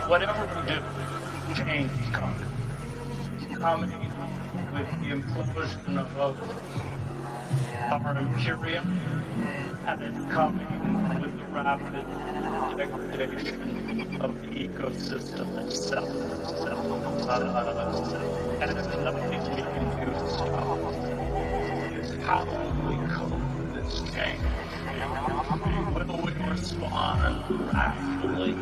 Whatever we do, change is coming. It's coming with the implosion of our Imperium, and it's coming with the rapid degradation of the ecosystem itself. And there's nothing we can do to stop it. It's how we cope with this change. Will we respond rationally?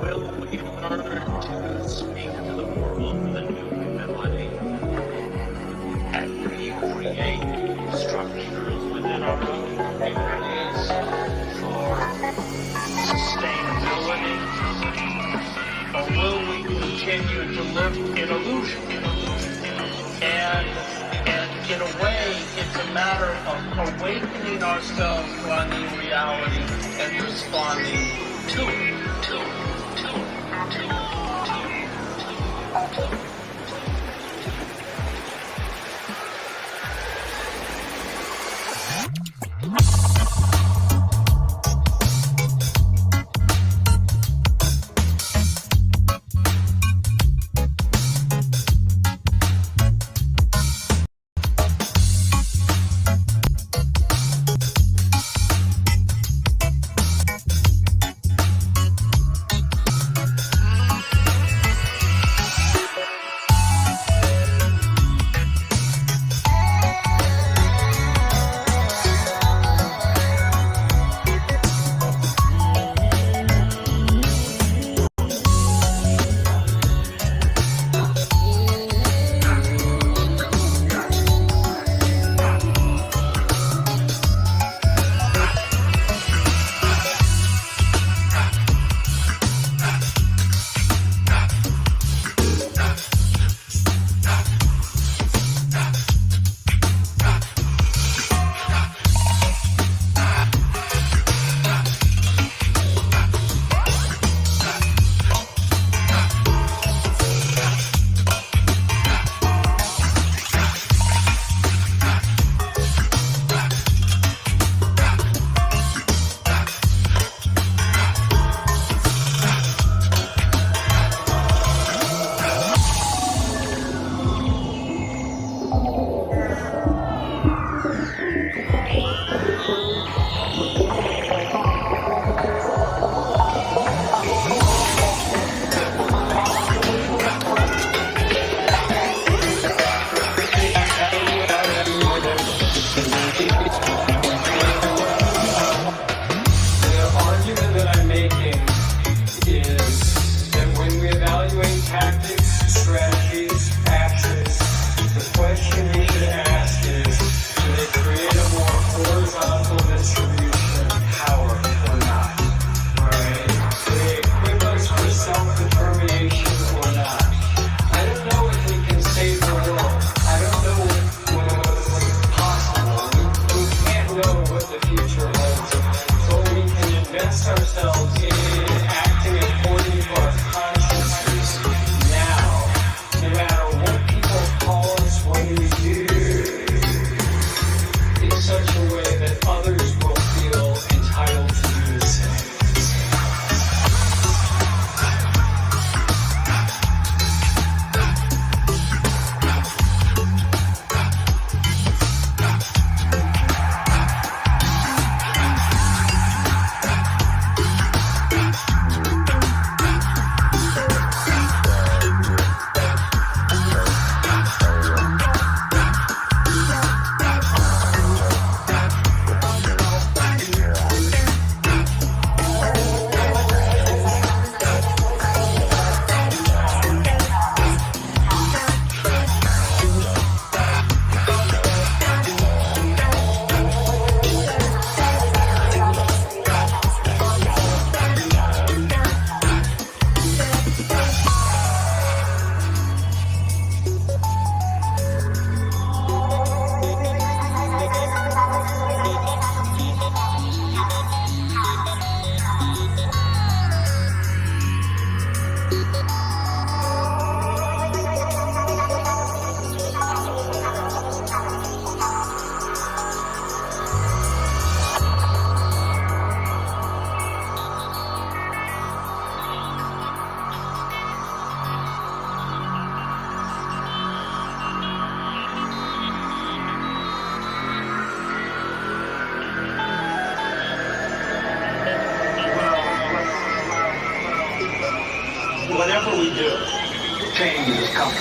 Will we learn to speak to the world with a new humility and recreate structures within our own communities for sustainability? Or will we continue to live in illusion? And in a way, it's a matter of awakening ourselves to our new reality and responding to it. Whatever we do, change is coming.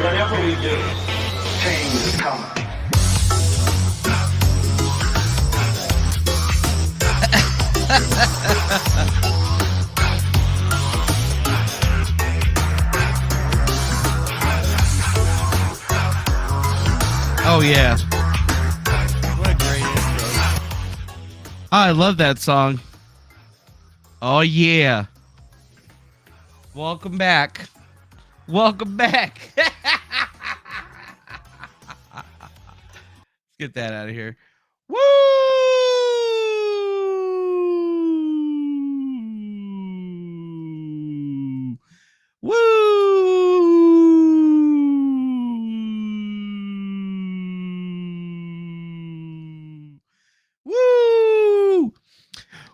Whatever we do, change is coming. Oh yeah. What a great intro. I love that song. Oh yeah. Welcome back. Welcome back. Let's get that out of here. Woo! Woo!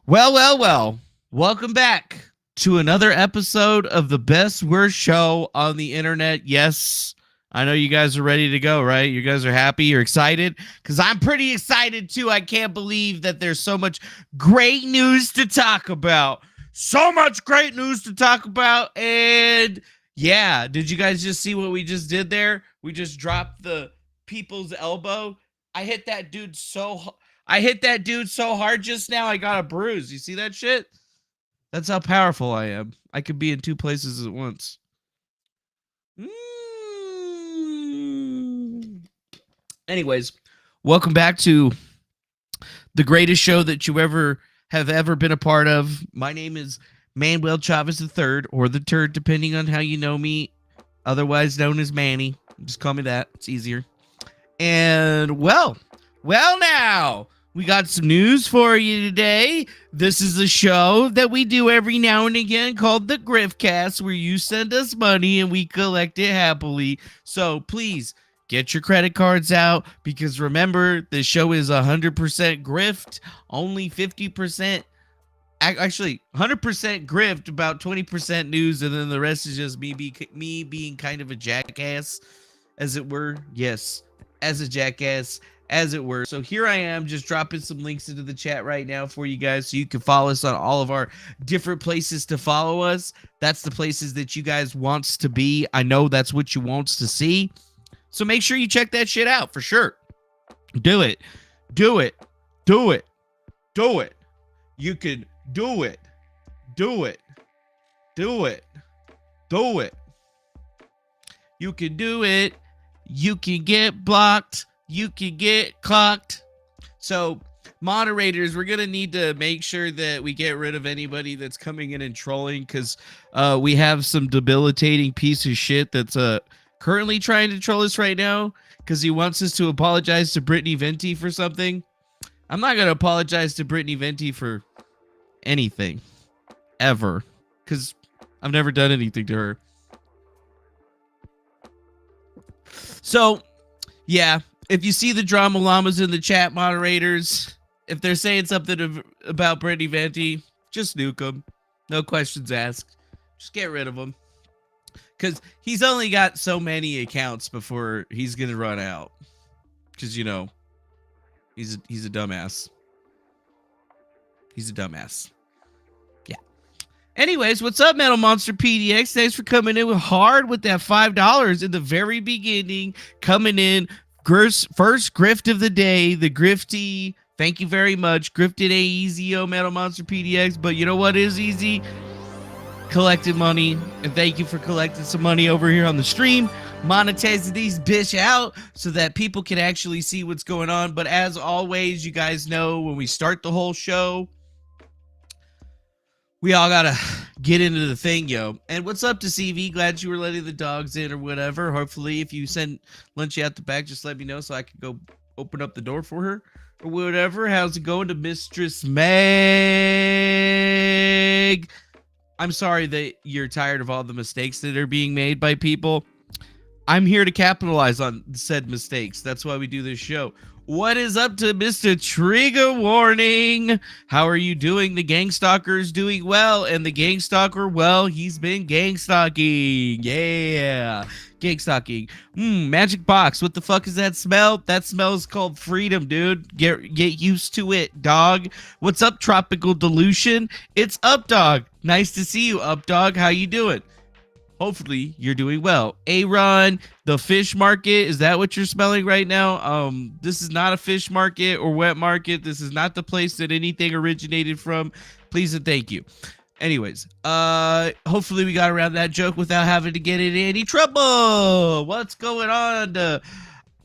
Well. Welcome back to another episode of the best worst show on the internet. Yes, I know you guys are ready to go, right? You guys are happy, you're excited, because I'm pretty excited too. I can't believe that there's so much great news to talk about. So much great news to talk about. And yeah, did you guys just see what we just did there? We just dropped the people's elbow. I hit that dude so hard just now, I got a bruise. You see that shit? That's how powerful I am. I could be in two places at once. Anyways, welcome back to the greatest show that you have ever been a part of. My name is Manuel Chavez III, or the Turd, depending on how you know me, otherwise known as Manny. Just call me that. It's easier. And well now, we got some news for you today. This is a show that we do every now and again called the Griftcast, where you send us money and we collect it happily. So please get your credit cards out, because remember, this show is 100% grift, only 50%. Actually, 100% grift, about 20% news, and then the rest is just me being kind of a jackass, as it were. Yes, as a jackass, as it were. So here I am, just dropping some links into the chat right now for you guys, so you can follow us on all of our different places to follow us. That's the places that you guys wants to be. I know that's what you wants to see. So make sure you check that shit out for sure. Do it. Do it. Do it. Do it. You can do it. Do it. Do it. Do it. You can do it. You can get blocked. You can get clocked. So, moderators, we're going to need to make sure that we get rid of anybody that's coming in and trolling, because we have some debilitating piece of shit that's currently trying to troll us right now, because he wants us to apologize to Brittany Venti for something. I'm not going to apologize to Brittany Venti for anything, ever, because I've never done anything to her. So, yeah, if you see the drama llamas in the chat, moderators, if they're saying something about Brittany Venti, just nuke them. No questions asked. Just get rid of them. Because he's only got so many accounts before he's going to run out. Because, you know, he's a dumbass. He's a dumbass. Yeah. Anyways, what's up, Metal Monster PDX? Thanks for coming in hard with that $5 in the very beginning. Coming in. First grift of the day. The Grifty. Thank you very much. Grifted ain't easy, Metal Monster PDX. But you know what is easy? Collecting money. And thank you for collecting some money over here on the stream. Monetizing these bitch out so that people can actually see what's going on. But as always, you guys know when we start the whole show, we all gotta get into the thing, yo. And what's up to CV? Glad you were letting the dogs in or whatever. Hopefully, if you send Lunchy out the back, just let me know so I can go open up the door for her or whatever. How's it going to Mistress Meg? I'm sorry that you're tired of all the mistakes that are being made by people. I'm here to capitalize on said mistakes. That's why we do this show. What is up to Mr. Trigger Warning? How are you doing? The Gangstalker is doing well. And the Gangstalker, well, he's been gangstalking. Yeah. Gangstalking. Magic box. What the fuck is that smell? That smell is called freedom, dude. Get used to it, dog. What's up, Tropical Dilution? It's Up Dog. Nice to see you, Up Dog. How you doing? Hopefully you're doing well. Aaron, the fish market. Is that what you're smelling right now? This is not a fish market or wet market. This is not the place that anything originated from. Please and thank you. Anyways, hopefully we got around that joke without having to get in any trouble. What's going on?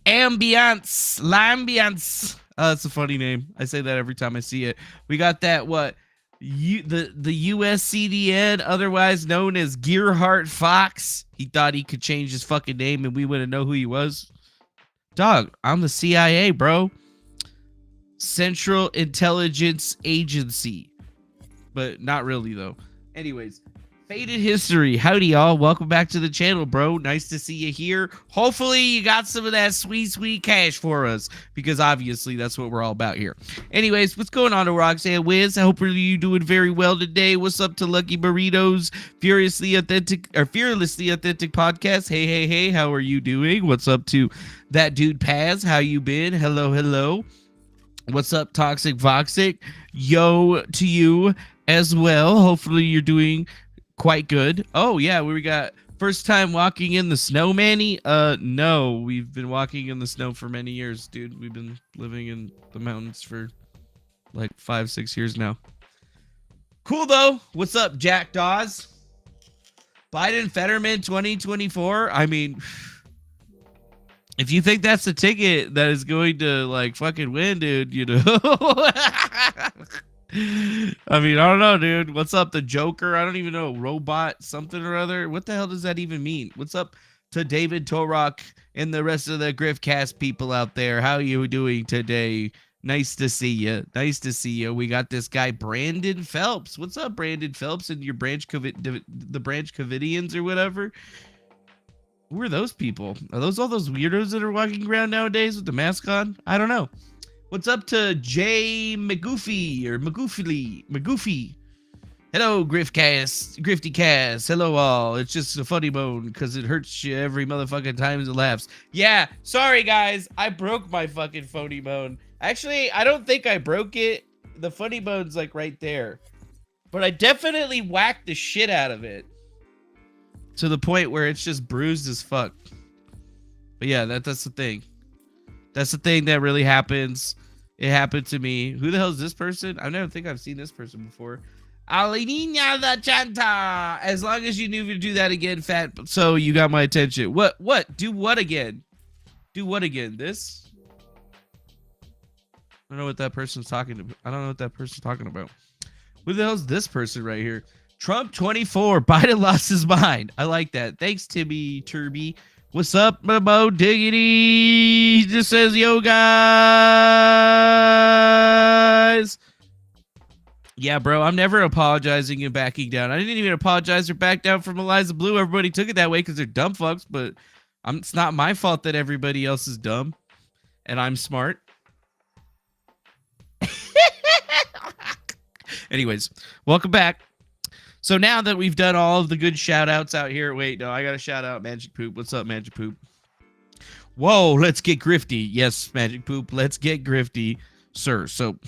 Ambiance. L'ambiance. That's a funny name. I say that every time I see it. We got that, what? The USCDN, otherwise known as Gearhart Fox. He thought he could change his fucking name and we wouldn't know who he was. Dog, I'm the CIA, bro. Central Intelligence Agency. But not really, though. Anyways, Faded History. Howdy, y'all. Welcome back to the channel, bro. Nice to see you here. Hopefully, you got some of that sweet, sweet cash for us. Because obviously, that's what we're all about here. Anyways, what's going on to Roxanne Wiz? I hope you're doing very well today. What's up to Lucky Burritos? Fearlessly Authentic Podcast. Hey, hey, hey. How are you doing? What's up to that dude Paz? How you been? Hello, hello. What's up, Toxic Voxic? Yo to you as well. Hopefully, you're doing quite good. Oh yeah, we got first time walking in the snow, Manny. No, we've been walking in the snow for many years, dude. We've been living in the mountains for like 5-6 years now. Cool though. What's up, Jack Dawes? Biden Fetterman 2024. I mean, if you think that's the ticket that is going to like fucking win, dude, you know. I mean, I don't know, dude. What's up, the Joker? I don't even know. Robot something or other. What the hell does that even mean? What's up to David Torok and the rest of the Griftcast people out there? How are you doing today? Nice to see you. Nice to see you. We got this guy, Brandon Phelps. What's up, Brandon Phelps and your the Branch Covidians or whatever? Who are those people? Are those all those weirdos that are walking around nowadays with the mask on? I don't know. What's up to Jay McGoofy or McGoofy? Hello, Grifty Cast. Hello, all. It's just a funny bone because it hurts you every motherfucking time it laughs. Yeah, sorry, guys. I broke my fucking funny bone. Actually, I don't think I broke it. The funny bone's like right there. But I definitely whacked the shit out of it. To the point where it's just bruised as fuck. But yeah, that's the thing. That's the thing that really happens. It happened to me. Who the hell is this person? I never think I've seen this person before. Alinina the Chanta. As long as you knew to do that again, fat. So you got my attention. What? Do what again? Do what again? This? I don't know what that person's talking about. I don't know what that person's talking about. Who the hell is this person right here? Trump 24. Biden lost his mind. I like that. Thanks, Timmy Turby. What's up, Mo Diggity? He just says, yo, guys. Yeah, bro, I'm never apologizing and backing down. I didn't even apologize or back down from Eliza Blue. Everybody took it that way because they're dumb fucks, but it's not my fault that everybody else is dumb and I'm smart. Anyways, welcome back. So now that we've done all of the good shout outs out here, wait, no, I got to shout out Magic Poop. What's up, Magic Poop? Whoa, let's get grifty. Yes, Magic Poop, let's get grifty, sir. So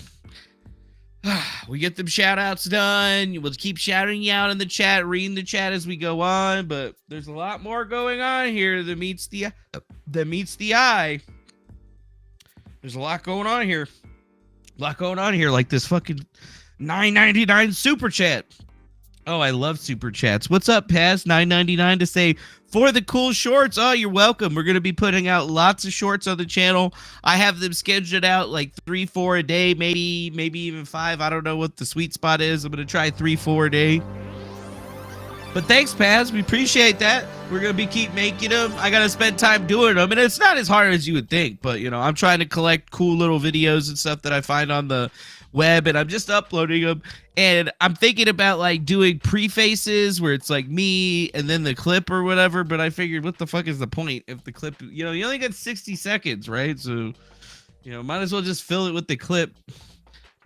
we get them shout outs done. We'll keep shouting you out in the chat, reading the chat as we go on, but there's a lot more going on here that meets the eye. There's a lot going on here. Like this fucking $9.99 super chat. Oh, I love super chats. What's up, Paz? $9.99 to say for the cool shorts. Oh, you're welcome. We're going to be putting out lots of shorts on the channel. I have them scheduled out like 3-4 a day, maybe even 5. I don't know what the sweet spot is. I'm going to try 3-4 a day. But thanks, Paz. We appreciate that. We're going to be keep making them. I got to spend time doing them. And it's not as hard as you would think. But, you know, I'm trying to collect cool little videos and stuff that I find on the web. And I'm just uploading them. And I'm thinking about like doing prefaces where it's like me and then the clip or whatever. But I figured, what the fuck is the point if the clip, you know, you only get 60 seconds, right? So, you know, might as well just fill it with the clip,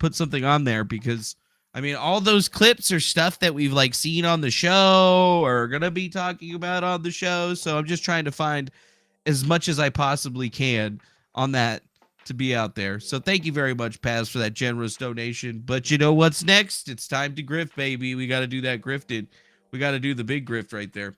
put something on there because, I mean, all those clips are stuff that we've like seen on the show or going to be talking about on the show. So I'm just trying to find as much as I possibly can on that to be out there. So thank you very much, Paz, for that generous donation. But you know what's next? It's time to grift, baby. We got to do that grifted. We got to do the big grift right there.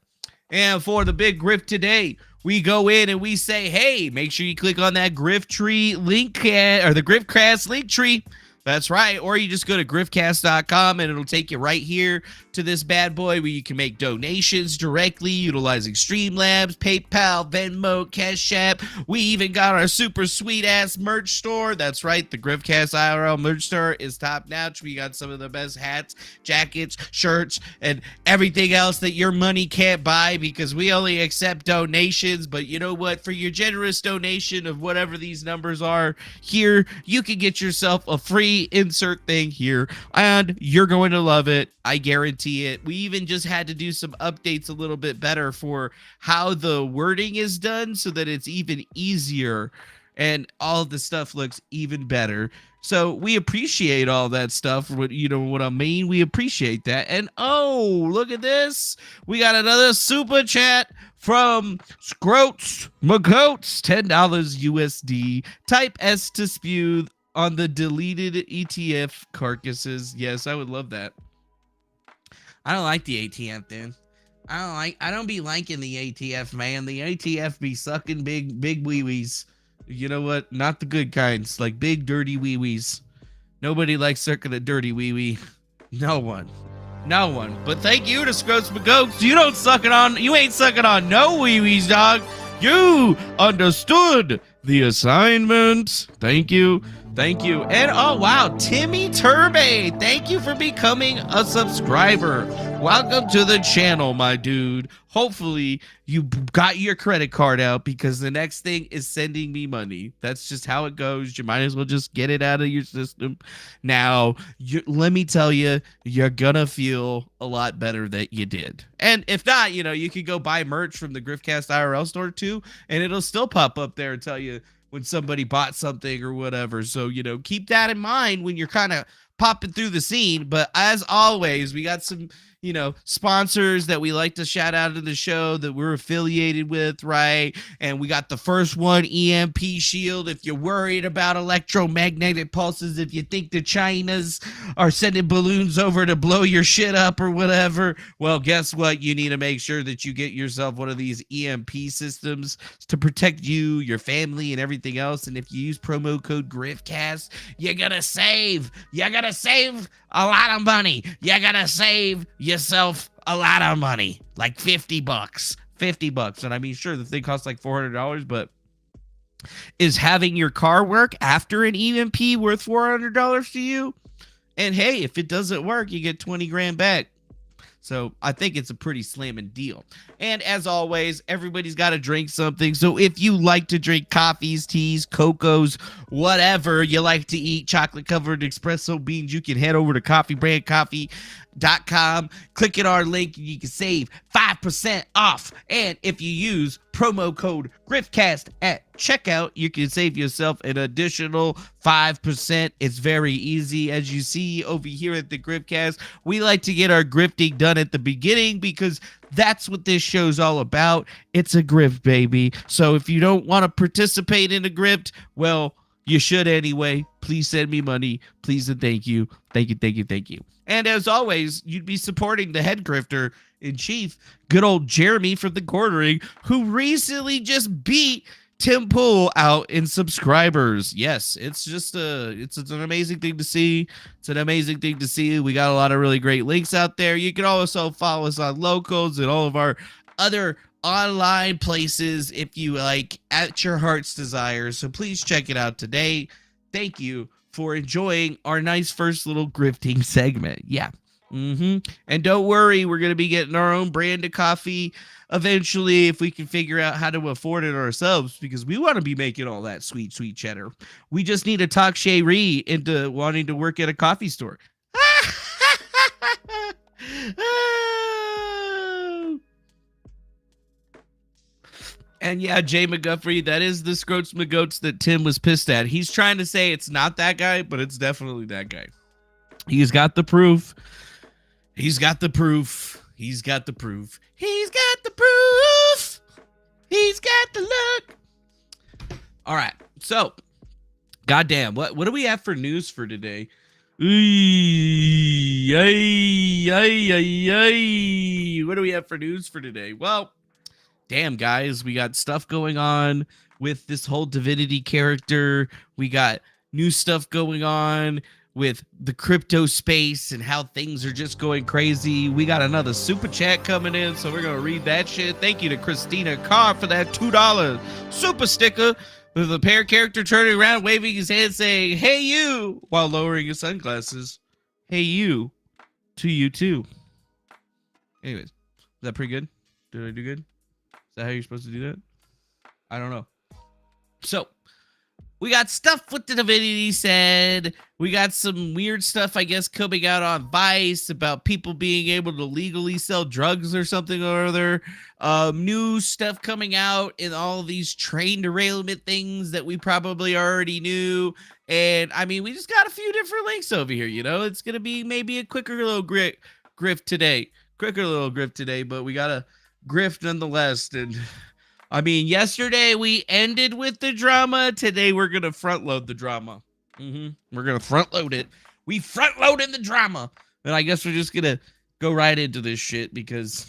And for the big grift today, we go in and we say, hey, make sure you click on that grift tree link or the Griftcast link tree. That's right. Or you just go to griftcast.com and it'll take you right here to this bad boy where you can make donations directly utilizing Streamlabs, PayPal, Venmo, Cash App. We even got our super sweet ass merch store. That's right. The Griftcast IRL merch store is top notch. We got some of the best hats, jackets, shirts, and everything else that your money can't buy because we only accept donations. But you know what? For your generous donation of whatever these numbers are here, you can get yourself a free insert thing here and you're going to love it. I guarantee it. We even just had to do some updates a little bit better for how the wording is done so that it's even easier and all the stuff looks even better. So we appreciate all that stuff. You know what I mean? We appreciate that. And oh, look at this. We got another super chat from Scroats McGoats, $10 USD. Type S to spew on the deleted ETF carcasses. Yes, I would love that. I don't like the ATF, dude. I don't be liking the ATF, man. The ATF be sucking big wee-wees. You know what? Not the good kinds, like big dirty wee-wees. Nobody likes sucking a dirty wee-wee. No one. But thank you to Scroats McGoats. You ain't sucking on no wee-wees, dog. You understood the assignment. Thank you. And oh wow, Timmy Turbe, thank you for becoming a subscriber. Welcome to the channel, my dude. Hopefully you got your credit card out because the next thing is sending me money. That's just how it goes. You might as well just get it out of your system. Now, let me tell you, you're gonna feel a lot better that you did. And if not, you know, you can go buy merch from the Griftcast IRL store too, and it'll still pop up there and tell you when somebody bought something or whatever. So, you know, keep that in mind when you're kind of popping through the scene. But as always, we got some, you know, sponsors that we like to shout out in the show that we're affiliated with, right? And we got the first one, EMP Shield. If you're worried about electromagnetic pulses, if you think the Chinas are sending balloons over to blow your shit up or whatever, well, guess what? You need to make sure that you get yourself one of these EMP systems to protect you, your family, and everything else. And if you use promo code Griftcast, you're gonna save. You're gonna save a lot of money. You're gonna save yourself a lot of money, like $50. And I mean, sure, the thing costs like $400, but is having your car work after an EMP worth $400 to you? And hey, if it doesn't work, you get 20 grand back. So I think it's a pretty slamming deal. And as always, everybody's got to drink something. So if you like to drink coffees, teas, cocos, whatever you like to eat, chocolate covered espresso beans, you can head over to coffeebrandcoffee.com, click at our link, and you can save 5% off. And if you use promo code Griftcast at checkout, you can save yourself an additional 5%. It's very easy. As you see over here at the Griftcast, we like to get our grifting done at the beginning because that's what this show's all about. It's a grift, baby. So if you don't want to participate in a grift, well, you should anyway. Please send me money. Please and thank you. Thank you, thank you, thank you. And as always, you'd be supporting the head grifter in chief, good old Jeremy from the Quartering, who recently just beat Tim Pool out in subscribers. Yes, it's an amazing thing to see. It's an amazing thing to see. We got a lot of really great links out there. You can also follow us on Locals and all of our other online places if you like, at your heart's desire. So please check it out today. Thank you for enjoying our nice first little grifting segment. Yeah. And don't worry, we're going to be getting our own brand of coffee eventually if we can figure out how to afford it ourselves, because we want to be making all that sweet, sweet cheddar. We just need to talk Shay into wanting to work at a coffee store. And yeah, Jay McGuffrey, that is the Scroats McGoats that Tim was pissed at. He's trying to say it's not that guy, but it's definitely that guy. He's got the proof. He's got the proof. He's got the proof. He's got the proof. He's got the look. All right. So, goddamn, what do we have for news for today? What do we have for news for today? Well, damn, guys, we got stuff going on with this whole divinity character. We got new stuff going on with the crypto space and how things are just going crazy. We got another super chat coming in, so we're going to read that shit. Thank you to Christina Carr for that $2 super sticker with the pair character turning around, waving his hand, saying, "Hey, you," while lowering his sunglasses. Hey, you. To you, too. Anyways, is that pretty good? Did I do good? Is that how you're supposed to do that? I don't know. So, we got stuff with the divinity said. We got some weird stuff, I guess, coming out on Vice about people being able to legally sell drugs or something or other. New stuff coming out in all of these train derailment things that we probably already knew. And, I mean, we just got a few different links over here, you know? It's going to be maybe a quicker little grift today. But we got a grift nonetheless. And I mean, yesterday we ended with the drama. Today we're going to front load the drama. We're going to front load it. We front loaded the drama. And I guess we're just going to go right into this shit because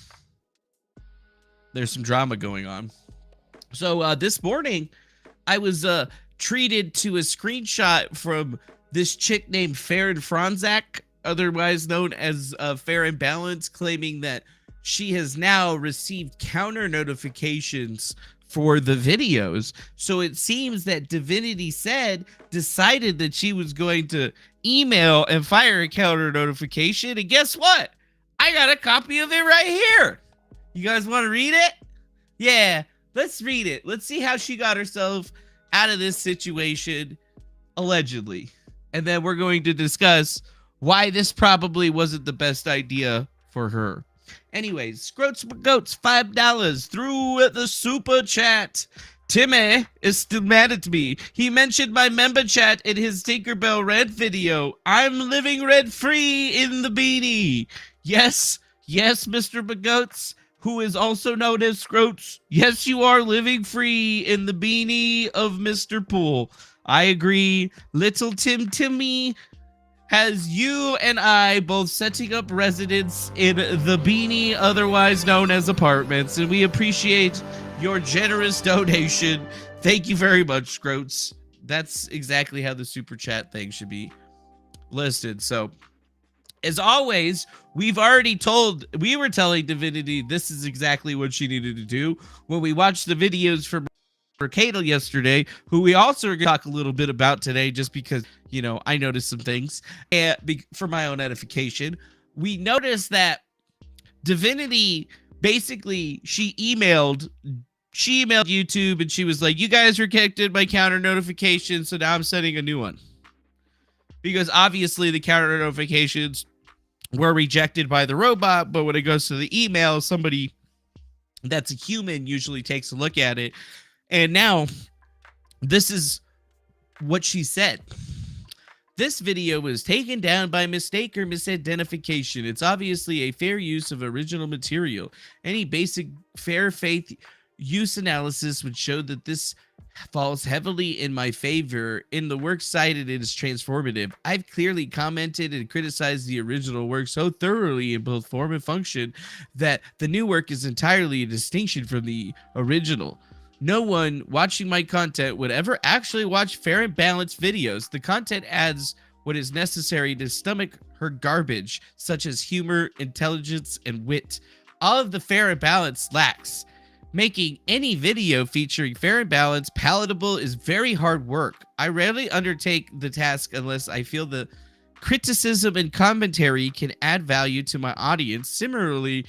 there's some drama going on. So this morning I was treated to a screenshot from this chick named Farron Franzak, otherwise known as Fair and Balance, claiming that she has now received counter notifications for the videos. So it seems that Divinity Said decided that she was going to email and fire a counter notification. And guess what? I got a copy of it right here. You guys want to read it? Yeah, let's read it. Let's see how she got herself out of this situation, allegedly. And then we're going to discuss why this probably wasn't the best idea for her. Anyways, Scroats Goats, $5 through the super chat. Timmy is still mad at me. He mentioned my member chat in his Tinkerbell Red video. I'm living rent-free in the beanie. Yes, Mr. Bagoats, who is also known as Scroats. Yes, you are living free in the beanie of Mr. Pool. I agree. Little Timmy has you and I both setting up residence in the beanie, otherwise known as apartments, and we appreciate your generous donation. Thank you very much, Scroats. That's exactly how the super chat thing should be listed. So, as always, we were telling Divinity this is exactly what she needed to do when we watched the videos from Cato yesterday, who we also are going to talk a little bit about today, just because, you know, I noticed some things. And for my own edification, we noticed that Divinity, basically, she emailed YouTube and she was like, you guys rejected my counter notification, so now I'm sending a new one. Because obviously the counter notifications were rejected by the robot, but when it goes to the email, somebody that's a human usually takes a look at it. And now, this is what she said. This video was taken down by mistake or misidentification. It's obviously a fair use of original material. Any basic fair faith use analysis would show that this falls heavily in my favor. In the work cited, it is transformative. I've clearly commented and criticized the original work so thoroughly in both form and function that the new work is entirely a distinction from the original. No one watching my content would ever actually watch fair and balanced videos. The content adds what is necessary to stomach her garbage, such as humor, intelligence, and wit. All of the fair and balance lacks. Making any video featuring fair and balance palatable is very hard work. I rarely undertake the task unless I feel the criticism and commentary can add value to my audience. Similarly,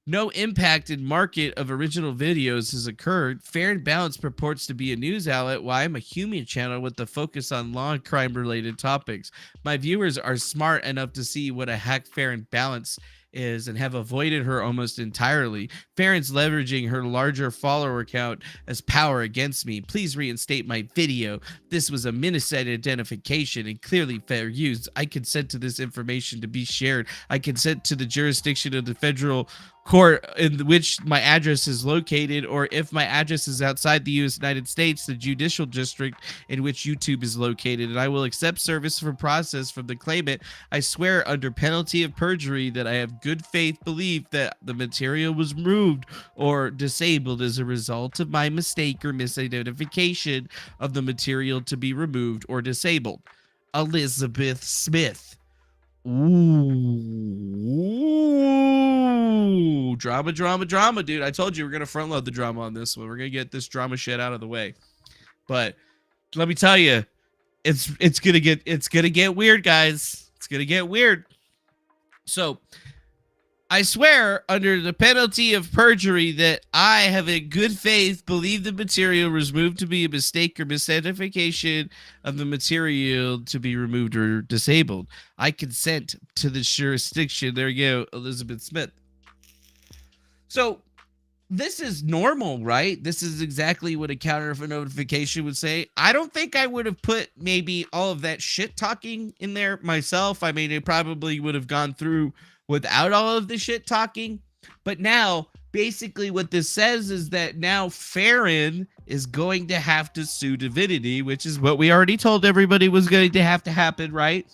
no impact in market of original videos has occurred. Fair and Balanced purports to be a news outlet, while I'm a human channel with the focus on law and crime related topics. My viewers are smart enough to see what a hack Fair and Balanced is and have avoided her almost entirely. Farron's leveraging her larger follower count as power against me. Please reinstate my video. This was a misidentification and clearly fair use. I consent to this information to be shared. I consent to the jurisdiction of the federal court in which my address is located, or if my address is outside the United States, the judicial district in which YouTube is located, and I will accept service for process from the claimant. I swear under penalty of perjury that I have good faith belief that the material was removed or disabled as a result of my mistake or misidentification of the material to be removed or disabled. Elizabeth Smith. Ooh, drama, dude. I told you we're gonna front load the drama on this one. We're gonna get this drama shit out of the way. But let me tell you, it's gonna get weird, guys. It's gonna get weird. So I swear under the penalty of perjury that I have in good faith believed the material was removed to be a mistake or misidentification of the material to be removed or disabled. I consent to this jurisdiction. There you go, Elizabeth Smith. So this is normal, right? This is exactly what a counter of a notification would say. I don't think I would have put maybe all of that shit talking in there myself. I mean, it probably would have gone through without all of the shit talking. But now, basically what this says is that now Farron is going to have to sue Divinity, which is what we already told everybody was going to happen, right?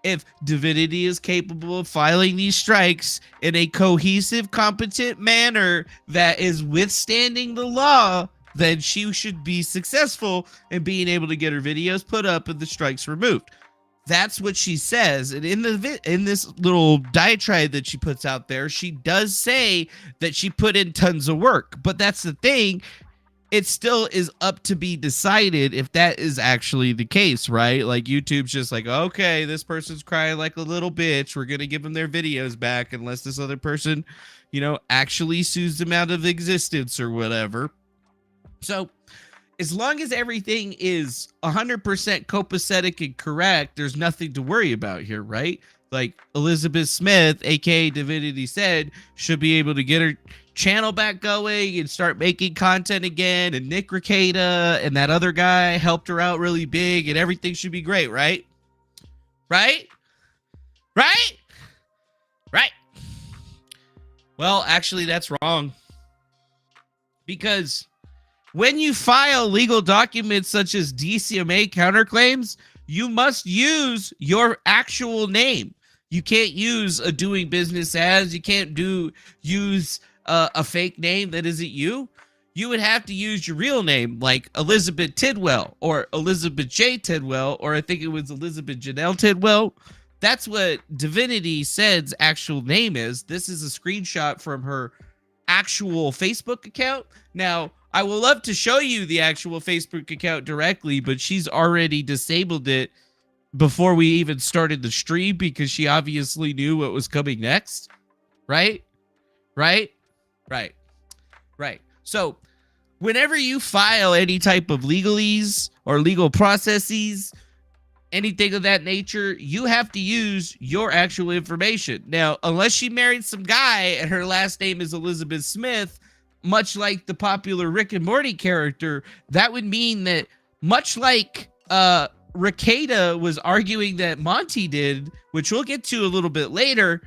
If Divinity is capable of filing these strikes in a cohesive, competent manner that is withstanding the law, then she should be successful in being able to get her videos put up and the strikes removed. That's what she says. And in this little diatribe that she puts out there, she does say that she put in tons of work. But that's the thing. It still is up to be decided if that is actually the case, right? Like YouTube's just like, okay, this person's crying like a little bitch. We're going to give them their videos back unless this other person, actually sues them out of existence or whatever. So as long as everything is 100% copacetic and correct, there's nothing to worry about here, right? Like Elizabeth Smith, aka Divinity said, should be able to get her channel back going and start making content again. And Nick Rekieta and that other guy helped her out really big, and everything should be great, right? Right? Well, actually, that's wrong. Because when you file legal documents such as DCMA counterclaims, you must use your actual name. You can't use a doing business as. You can't use a fake name that isn't you. You would have to use your real name, like Elizabeth Tidwell or Elizabeth J. Tidwell, or I think it was Elizabeth Janelle Tidwell. That's what Divinity said's actual name is. This is a screenshot from her actual Facebook account. Now, I would love to show you the actual Facebook account directly, but she's already disabled it before we even started the stream because she obviously knew what was coming next, right? right? Right. Right. So whenever you file any type of legalese or legal processes, anything of that nature, you have to use your actual information. Now, unless she married some guy and her last name is Elizabeth Smith, much like the popular Rick and Morty character, that would mean that, much like Ricada was arguing that Monty did, which we'll get to a little bit later,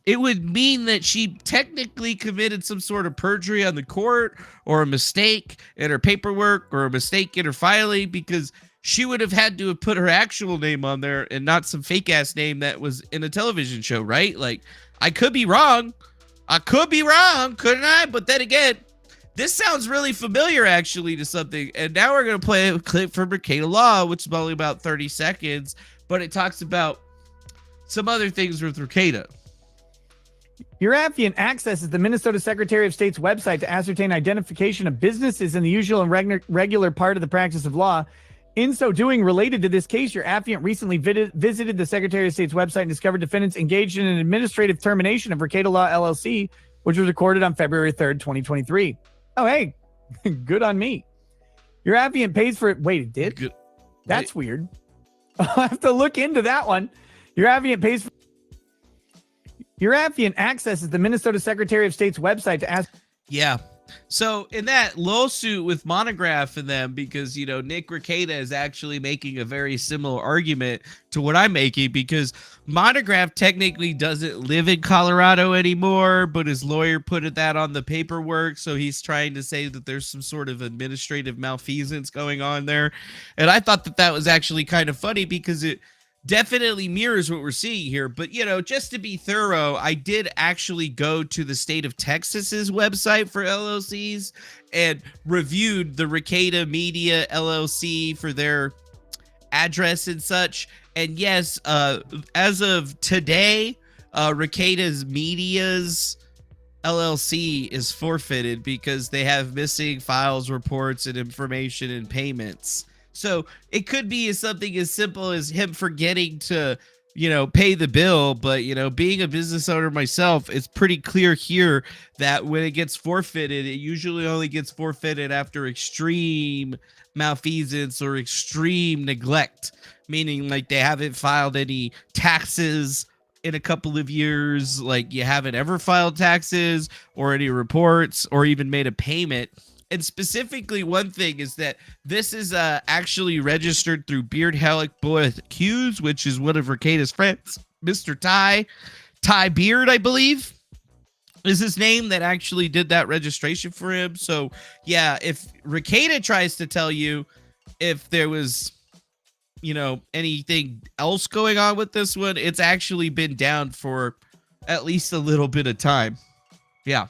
it would mean that she technically committed some sort of perjury on the court, or a mistake in her paperwork, or a mistake in her filing, because she would have had to have put her actual name on there and not some fake ass name that was in a television show, right? Like, I could be wrong. Couldn't I? But then again, this sounds really familiar actually to something. And now we're going to play a clip from Ricada Law, which is only about 30 seconds, but it talks about some other things with Ricada. Your affiant accesses the Minnesota Secretary of State's website to ascertain identification of businesses in the usual and regular part of the practice of law. In so doing, related to this case, your affiant recently visited the Secretary of State's website and discovered defendants engaged in an administrative termination of Ricada Law LLC, which was recorded on February 3rd, 2023. Oh, hey, good on me. Your affiant pays for it. Wait, it did? Good. That's weird. I'll have to look into that one. Your affiant pays for... Your affiant accesses the Minnesota Secretary of State's website to ask... Yeah. So in that lawsuit with Monograph and them, because, you know, Nick Ricada is actually making a very similar argument to what I'm making, because Monograph technically doesn't live in Colorado anymore, but his lawyer put that on the paperwork. So he's trying to say that there's some sort of administrative malfeasance going on there. And I thought that was actually kind of funny, because it definitely mirrors what we're seeing here. But, you know, just to be thorough, I did actually go to the state of Texas's website for LLCs and reviewed the Ricada Media LLC for their address and such. And yes, as of today, Ricada's Media's LLC is forfeited because they have missing files, reports, and information and payments. So it could be something as simple as him forgetting to, you know, pay the bill. But, you know, being a business owner myself, it's pretty clear here that when it gets forfeited, it usually only gets forfeited after extreme malfeasance or extreme neglect, meaning like they haven't filed any taxes in a couple of years, like you haven't ever filed taxes or any reports or even made a payment. And specifically, one thing is that this is actually registered through Beard Halleck Boyd Hughes, which is one of Ricada's friends, Mr. Ty Beard, I believe, is his name, that actually did that registration for him. So, yeah, if Ricada tries to tell you if there was, you know, anything else going on with this one, it's actually been down for at least a little bit of time. Yeah,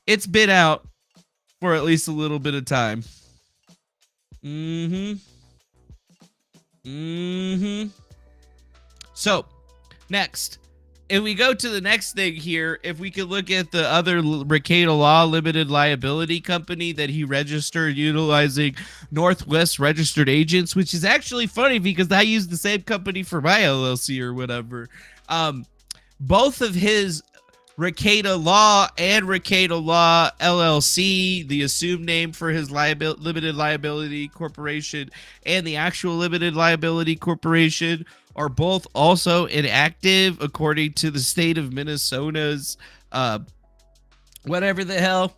it's been out for at least a little bit of time. So, next, if we go to the next thing here, if we could look at the other Ricada Law Limited Liability Company that he registered utilizing Northwest Registered Agents, which is actually funny because I use the same company for my LLC or whatever. Both of his Ricada Law and Ricada Law LLC, the assumed name for his limited liability corporation, and the actual limited liability corporation are both also inactive according to the state of Minnesota's whatever the hell,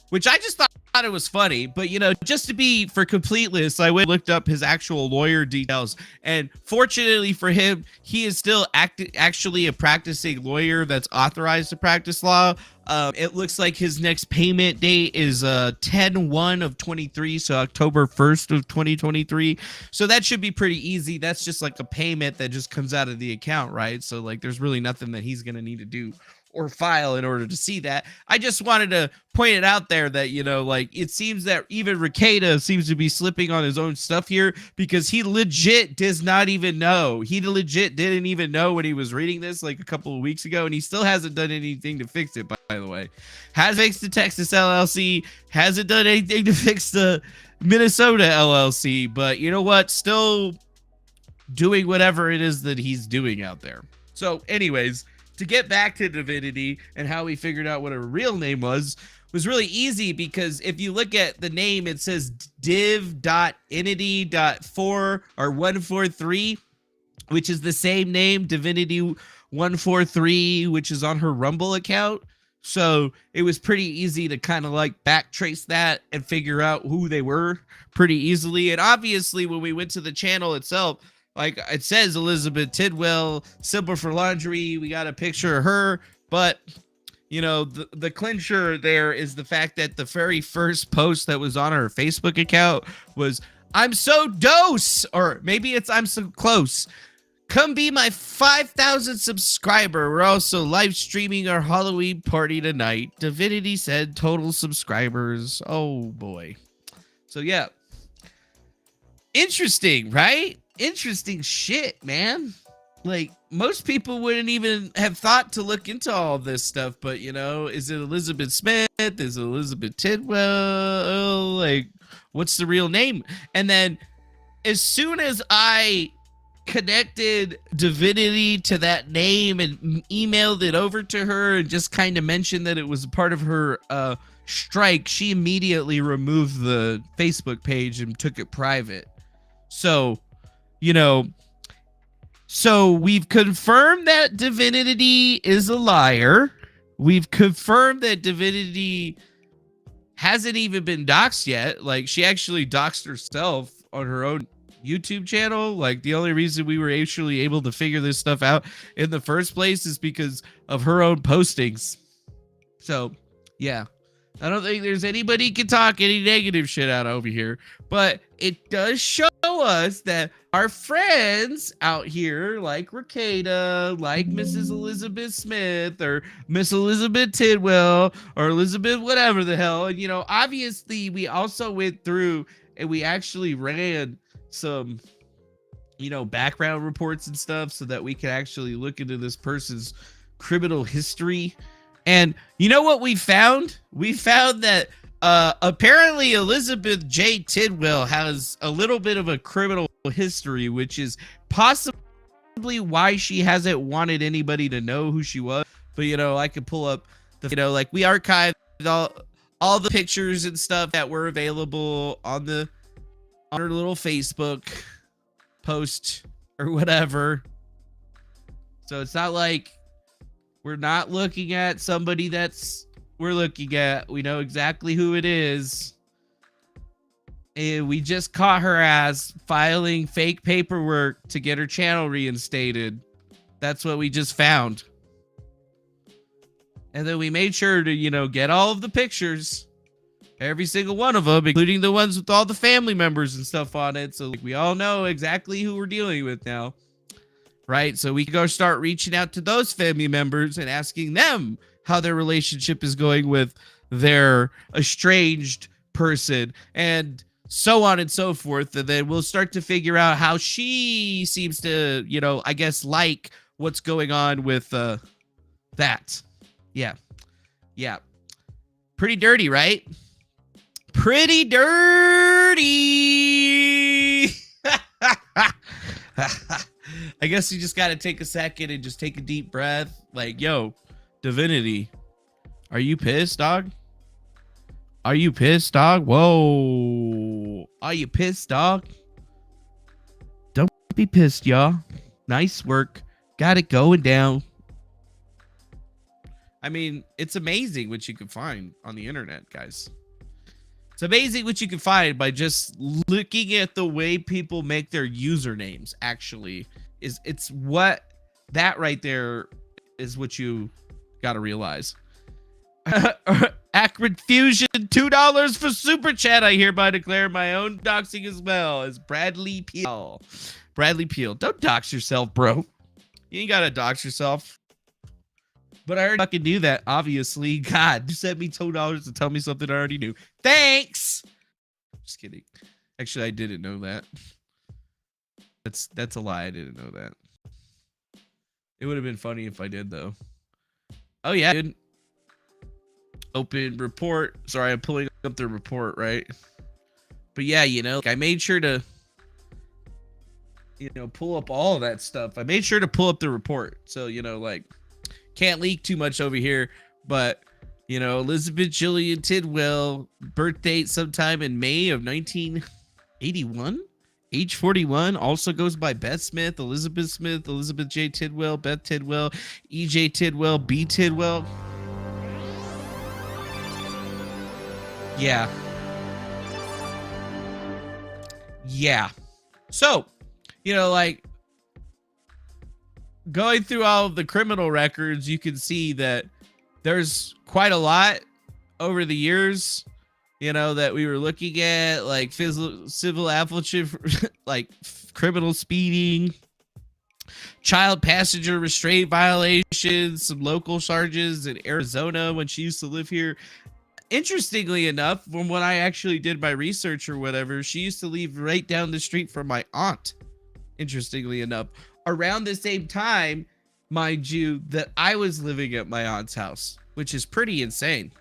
which I just thought it was funny. But, you know, just to be for completeness, I went and looked up his actual lawyer details, and fortunately for him, he is still actually a practicing lawyer that's authorized to practice law. It looks like his next payment date is 10/1 of 23, so October 1st of 2023. So that should be pretty easy. That's just like a payment that just comes out of the account, right? So like there's really nothing that he's going to need to do or file in order to see that. I just wanted to point it out there that, you know, like it seems that even Ricada seems to be slipping on his own stuff here, because he legit does not even know. He legit didn't even know when he was reading this like a couple of weeks ago, and he still hasn't done anything to fix it, by the way. Has fixed the Texas LLC, hasn't done anything to fix the Minnesota LLC, but you know what? Still doing whatever it is that he's doing out there. So anyways, to get back to Divinity and how we figured out what her real name was really easy, because if you look at the name, it says div.entity.4 or 143, which is the same name, Divinity 143, which is on her Rumble account. So it was pretty easy to kind of like backtrace that and figure out who they were pretty easily. And obviously when we went to the channel itself, like it says Elizabeth Tidwell, Simple for Laundry, we got a picture of her, but you know, the clincher there is the fact that the very first post that was on her Facebook account was, I'm so dose, or maybe it's I'm so close. Come be my 5,000 subscriber. We're also live streaming our Halloween party tonight. Divinity said total subscribers. Oh boy. So yeah. Interesting, right? Interesting shit, man. Like, most people wouldn't even have thought to look into all this stuff, but, you know, is it Elizabeth Smith? Is it Elizabeth Tidwell? Like, what's the real name? And then, as soon as I connected Divinity to that name and emailed it over to her and just kind of mentioned that it was a part of her strike, she immediately removed the Facebook page and took it private. So, you know... So we've confirmed that Divinity is a liar. We've confirmed that Divinity hasn't even been doxxed yet. Like, she actually doxed herself on her own YouTube channel. Like, the only reason we were actually able to figure this stuff out in the first place is because of her own postings. So, yeah. I don't think there's anybody can talk any negative shit out over here, but it does show us that our friends out here, like Rakeda, like Mrs. Elizabeth Smith, or Miss Elizabeth Tidwell, or Elizabeth whatever the hell, and you know, obviously we also went through and we actually ran some, you know, background reports and stuff so that we could actually look into this person's criminal history. And you know what we found? We found that apparently Elizabeth J. Tidwell has a little bit of a criminal history, which is possibly why she hasn't wanted anybody to know who she was. But, you know, I could pull up the, you know, like we archived all the pictures and stuff that were available on her little Facebook post or whatever. So it's not like we're not looking at somebody we're looking at. We know exactly who it is. And we just caught her ass filing fake paperwork to get her channel reinstated. That's what we just found. And then we made sure to, you know, get all of the pictures. Every single one of them, including the ones with all the family members and stuff on it. So like, we all know exactly who we're dealing with now. Right? So we can go start reaching out to those family members and asking them how their relationship is going with their estranged person and so on and so forth. And then we'll start to figure out how she seems to, you know, I guess like what's going on with that. Yeah. Yeah. Pretty dirty, right? Pretty dirty. I guess you just got to take a second and just take a deep breath. Like, yo, Divinity, are you pissed, dog? Are you pissed, dog? Whoa. Are you pissed, dog? Don't be pissed, y'all. Nice work. Got it going down. I mean, it's amazing what you can find on the internet, guys. It's amazing what you can find by just looking at the way people make their usernames. Actually, it's what that right there is what you got to realize. Acrid Fusion, $2 for super chat. I hereby declare my own doxing as well as Bradley Peel. Bradley Peel, don't dox yourself, bro. You ain't gotta dox yourself. But I already fucking knew that, obviously. God, you sent me $2 to tell me something I already knew. Thanks! Just kidding. Actually, I didn't know that. That's a lie. I didn't know that. It would have been funny if I did, though. Oh, yeah, dude. Open report. Sorry, I'm pulling up the report, right? But yeah, you know, I made sure to, you know, pull up all of that stuff. I made sure to pull up the report. So, you know, like, can't leak too much over here, but you know, Elizabeth Jillian Tidwell, birth date sometime in May of 1981, age 41, also goes by Beth Smith, Elizabeth J. Tidwell, Beth Tidwell, E.J. Tidwell, B. Tidwell. Yeah. So, you know, like, going through all of the criminal records, you can see that there's quite a lot over the years, you know, that we were looking at, like civil afflictive, like criminal speeding, child passenger restraint violations, some local charges in Arizona when she used to live here. Interestingly enough, from what I actually did my research or whatever, she used to live right down the street from my aunt. Interestingly enough, around the same time, mind you, that I was living at my aunt's house, which is pretty insane.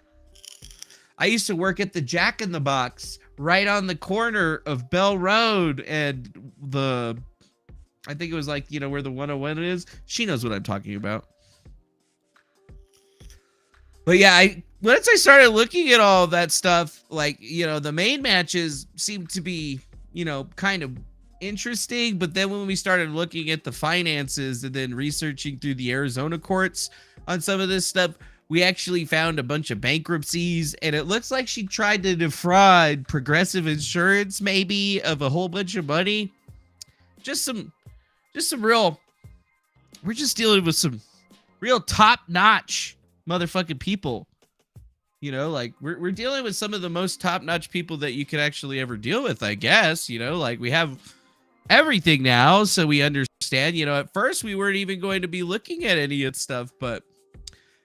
I used to work at the Jack in the Box right on the corner of Bell Road and I think it was like, you know, where the 101 is. She knows what I'm talking about. But yeah, once I started looking at all of that stuff, like, you know, the main matches seemed to be, you know, kind of interesting. But then when we started looking at the finances and then researching through the Arizona courts on some of this stuff, we actually found a bunch of bankruptcies, and it looks like she tried to defraud Progressive Insurance maybe of a whole bunch of money. Just some real, we're just dealing with some real top-notch motherfucking people. You know, like, we're dealing with some of the most top-notch people that you could actually ever deal with, I guess. You know, like, we have everything now, so we understand. You know, at first we weren't even going to be looking at any of that stuff, but,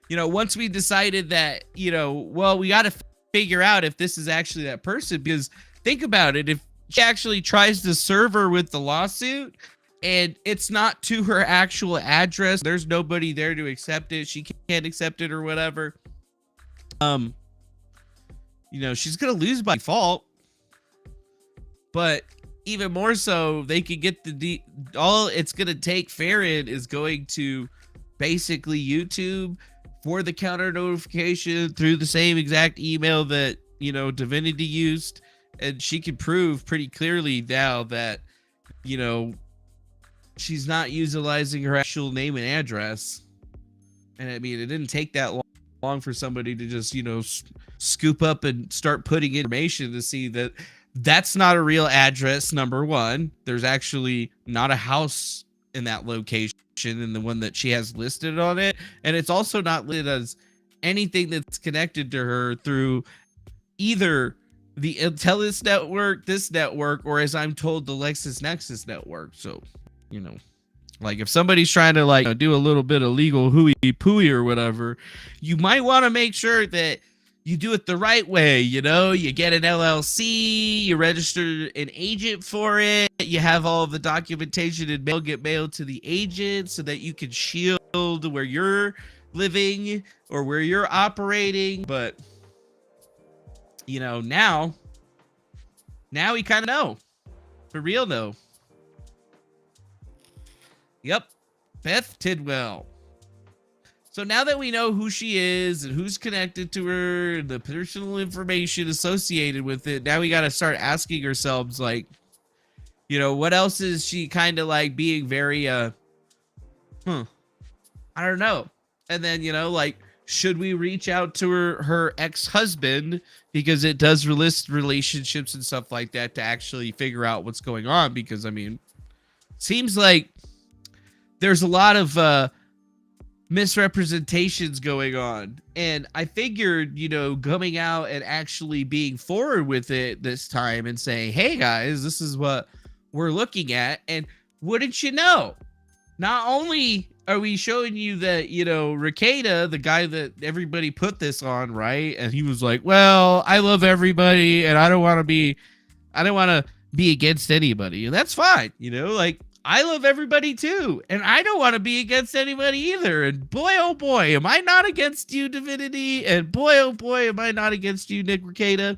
you know, once we decided that, you know, well, we got to figure out if this is actually that person, because think about it, if she actually tries to serve her with the lawsuit and it's not to her actual address, there's nobody there to accept it, she can't accept it or whatever, you know, she's gonna lose by default. But even more so, they could get all it's gonna take Farron is going to basically YouTube for the counter notification through the same exact email that, you know, Divinity used, and she can prove pretty clearly now that, you know, she's not utilizing her actual name and address. And I mean, it didn't take that long for somebody to just, you know, scoop up and start putting information to see that that's not a real address. Number one, there's actually not a house in that location in the one that she has listed on it, and it's also not listed as anything that's connected to her through either the Intellis network, this network, or, as I'm told, the LexisNexis network. So, you know, like, if somebody's trying to, like, do a little bit of legal hooey pooey or whatever, you might want to make sure that you do it the right way. You know, you get an LLC, you register an agent for it, you have all of the documentation and get mailed to the agent so that you can shield where you're living or where you're operating. But, you know, now we kind of know. For real, though. Yep. Beth Tidwell. So now that we know who she is and who's connected to her and the personal information associated with it, now we got to start asking ourselves, like, you know, what else is she kind of like being very, I don't know. And then, you know, like, should we reach out to her ex-husband, because it does list relationships and stuff like that to actually figure out what's going on? Because, I mean, seems like there's a lot of misrepresentations going on, and I figured, you know, coming out and actually being forward with it this time and saying, hey guys, this is what we're looking at. And wouldn't you know, not only are we showing you that, you know, Ricada, the guy that everybody put this on, right, and he was like, well, I love everybody and I don't want to be against anybody, and that's fine, you know, like, I love everybody too, and I don't want to be against anybody either. And boy, oh boy, am I not against you, Divinity. And boy, oh boy, am I not against you, Nick Ricada.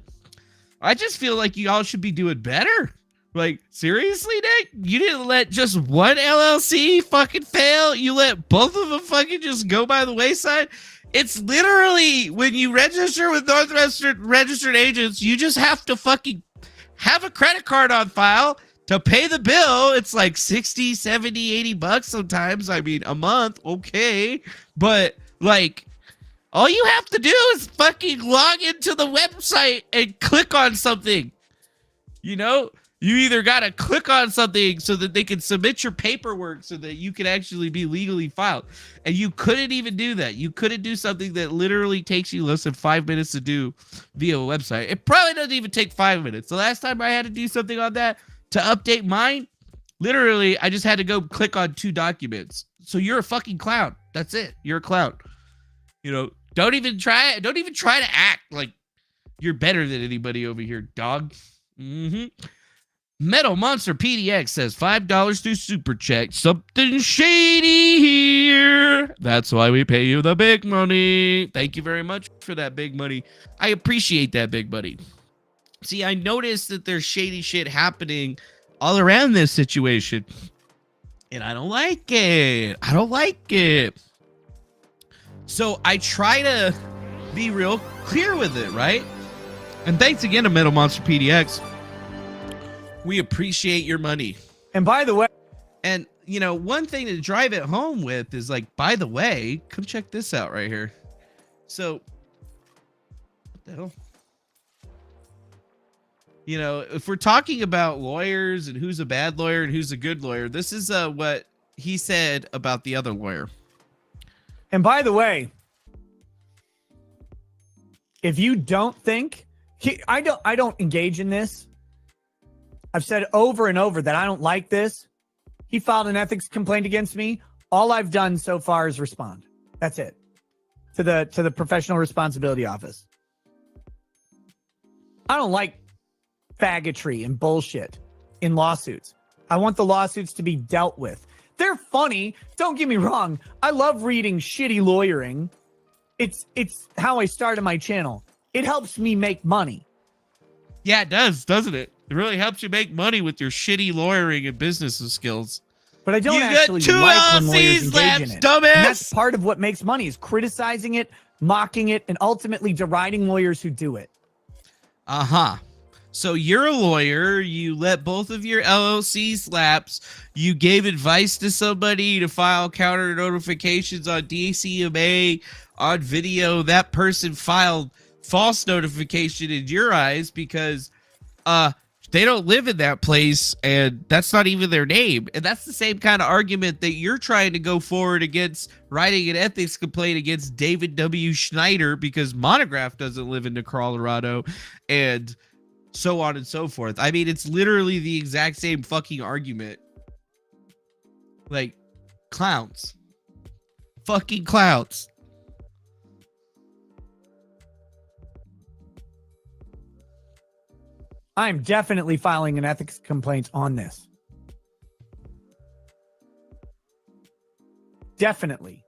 I just feel like you all should be doing better. Like, seriously, Nick? You didn't let just one LLC fucking fail? You let both of them fucking just go by the wayside? It's literally, when you register with Northwestern Registered Agents, you just have to fucking have a credit card on file to pay the bill. It's like 60, 70, 80 bucks sometimes. I mean, a month, okay. But, like, all you have to do is fucking log into the website and click on something. You know? You either got to click on something so that they can submit your paperwork so that you can actually be legally filed. And you couldn't even do that. You couldn't do something that literally takes you less than 5 minutes to do via a website. It probably doesn't even take 5 minutes. The last time I had to do something on that to update mine, literally, I just had to go click on 2 documents. So you're a fucking clown. That's it. You're a clown. You know, don't even try it. Don't even try to act like you're better than anybody over here, dog. Metal Monster PDX says $5 through Super Check. Something shady here. That's why we pay you the big money. Thank you very much for that big money. I appreciate that big money. See, I noticed that there's shady shit happening all around this situation. And I don't like it. I don't like it. So I try to be real clear with it, right? And thanks again to Metal Monster PDX. We appreciate your money. And by the way, and you know, one thing to drive it home with is like, by the way, come check this out right here. So, what the hell? You know, if we're talking about lawyers and who's a bad lawyer and who's a good lawyer, this is what he said about the other lawyer. And by the way, if you don't think I don't engage in this. I've said over and over that I don't like this. He filed an ethics complaint against me. All I've done so far is respond. That's it. To the professional responsibility office. I don't like faggotry and bullshit in lawsuits. I want the lawsuits to be dealt with. They're funny. Don't get me wrong. I love reading shitty lawyering. It's how I started my channel. It helps me make money. Yeah, it does, doesn't it? It really helps you make money with your shitty lawyering and business skills. But I don't you actually got 2 like when lawyers LLCs engage in it. dumbass. And that's part of what makes money, is criticizing it, mocking it, and ultimately deriding lawyers who do it. So you're a lawyer. You let both of your LLCs lapse. You gave advice to somebody to file counter notifications on DCMA on video. That person filed false notification in your eyes because they don't live in that place and that's not even their name. And that's the same kind of argument that you're trying to go forward against writing an ethics complaint against David W. Schneider because Monograph doesn't live in Colorado and so on and so forth. I mean, it's literally the exact same fucking argument. Like, clowns. Fucking clowns. I'm definitely filing an ethics complaint on this. Definitely.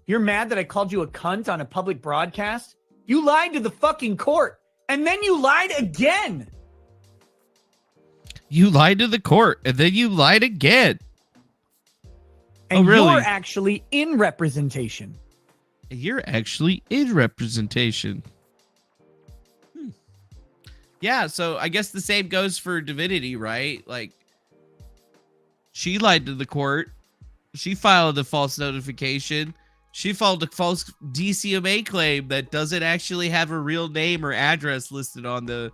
You're mad that I called you a cunt on a public broadcast? You lied to the fucking court, and then you lied again. You lied to the court, and then you lied again. And really? You're actually in representation. You're actually in representation. Yeah, so I guess the same goes for Divinity, right? Like, she lied to the court. She filed a false notification. She filed a false DCMA claim that doesn't actually have a real name or address listed on the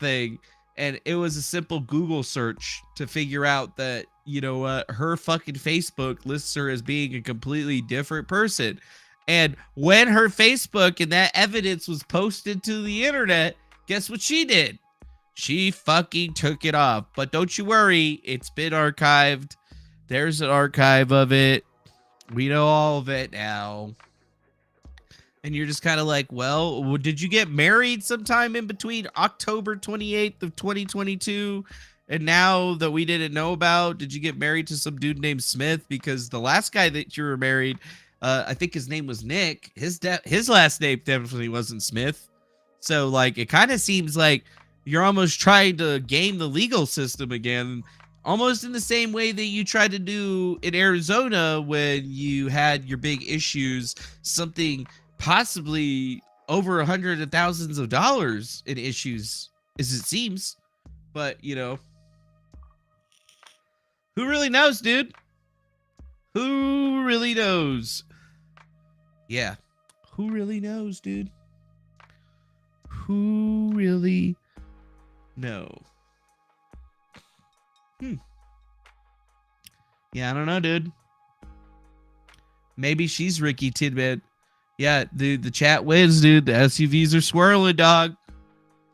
thing. And it was a simple Google search to figure out that, you know what, her fucking Facebook lists her as being a completely different person. And when her Facebook and that evidence was posted to the internet, guess what she did? She fucking took it off. But don't you worry, it's been archived. There's an archive of it. We know all of it now. And you're just kind of like, well, did you get married sometime in between October 28th of 2022 and now that we didn't know about? Did you get married to some dude named Smith? Because the last guy that you were married, I think his name was Nick. His last name definitely wasn't Smith. So, like, it kind of seems like you're almost trying to game the legal system again, almost in the same way that you tried to do in Arizona when you had your big issues, something possibly over hundreds of thousands of dollars in issues, as it seems. But, you know, who really knows, dude? Who really knows? Yeah. Who really knows, dude? Who really know? Yeah, I don't know, dude. Maybe she's Ricky Tidbit. Yeah, dude, the chat wins, dude. The SUVs are swirling, dog.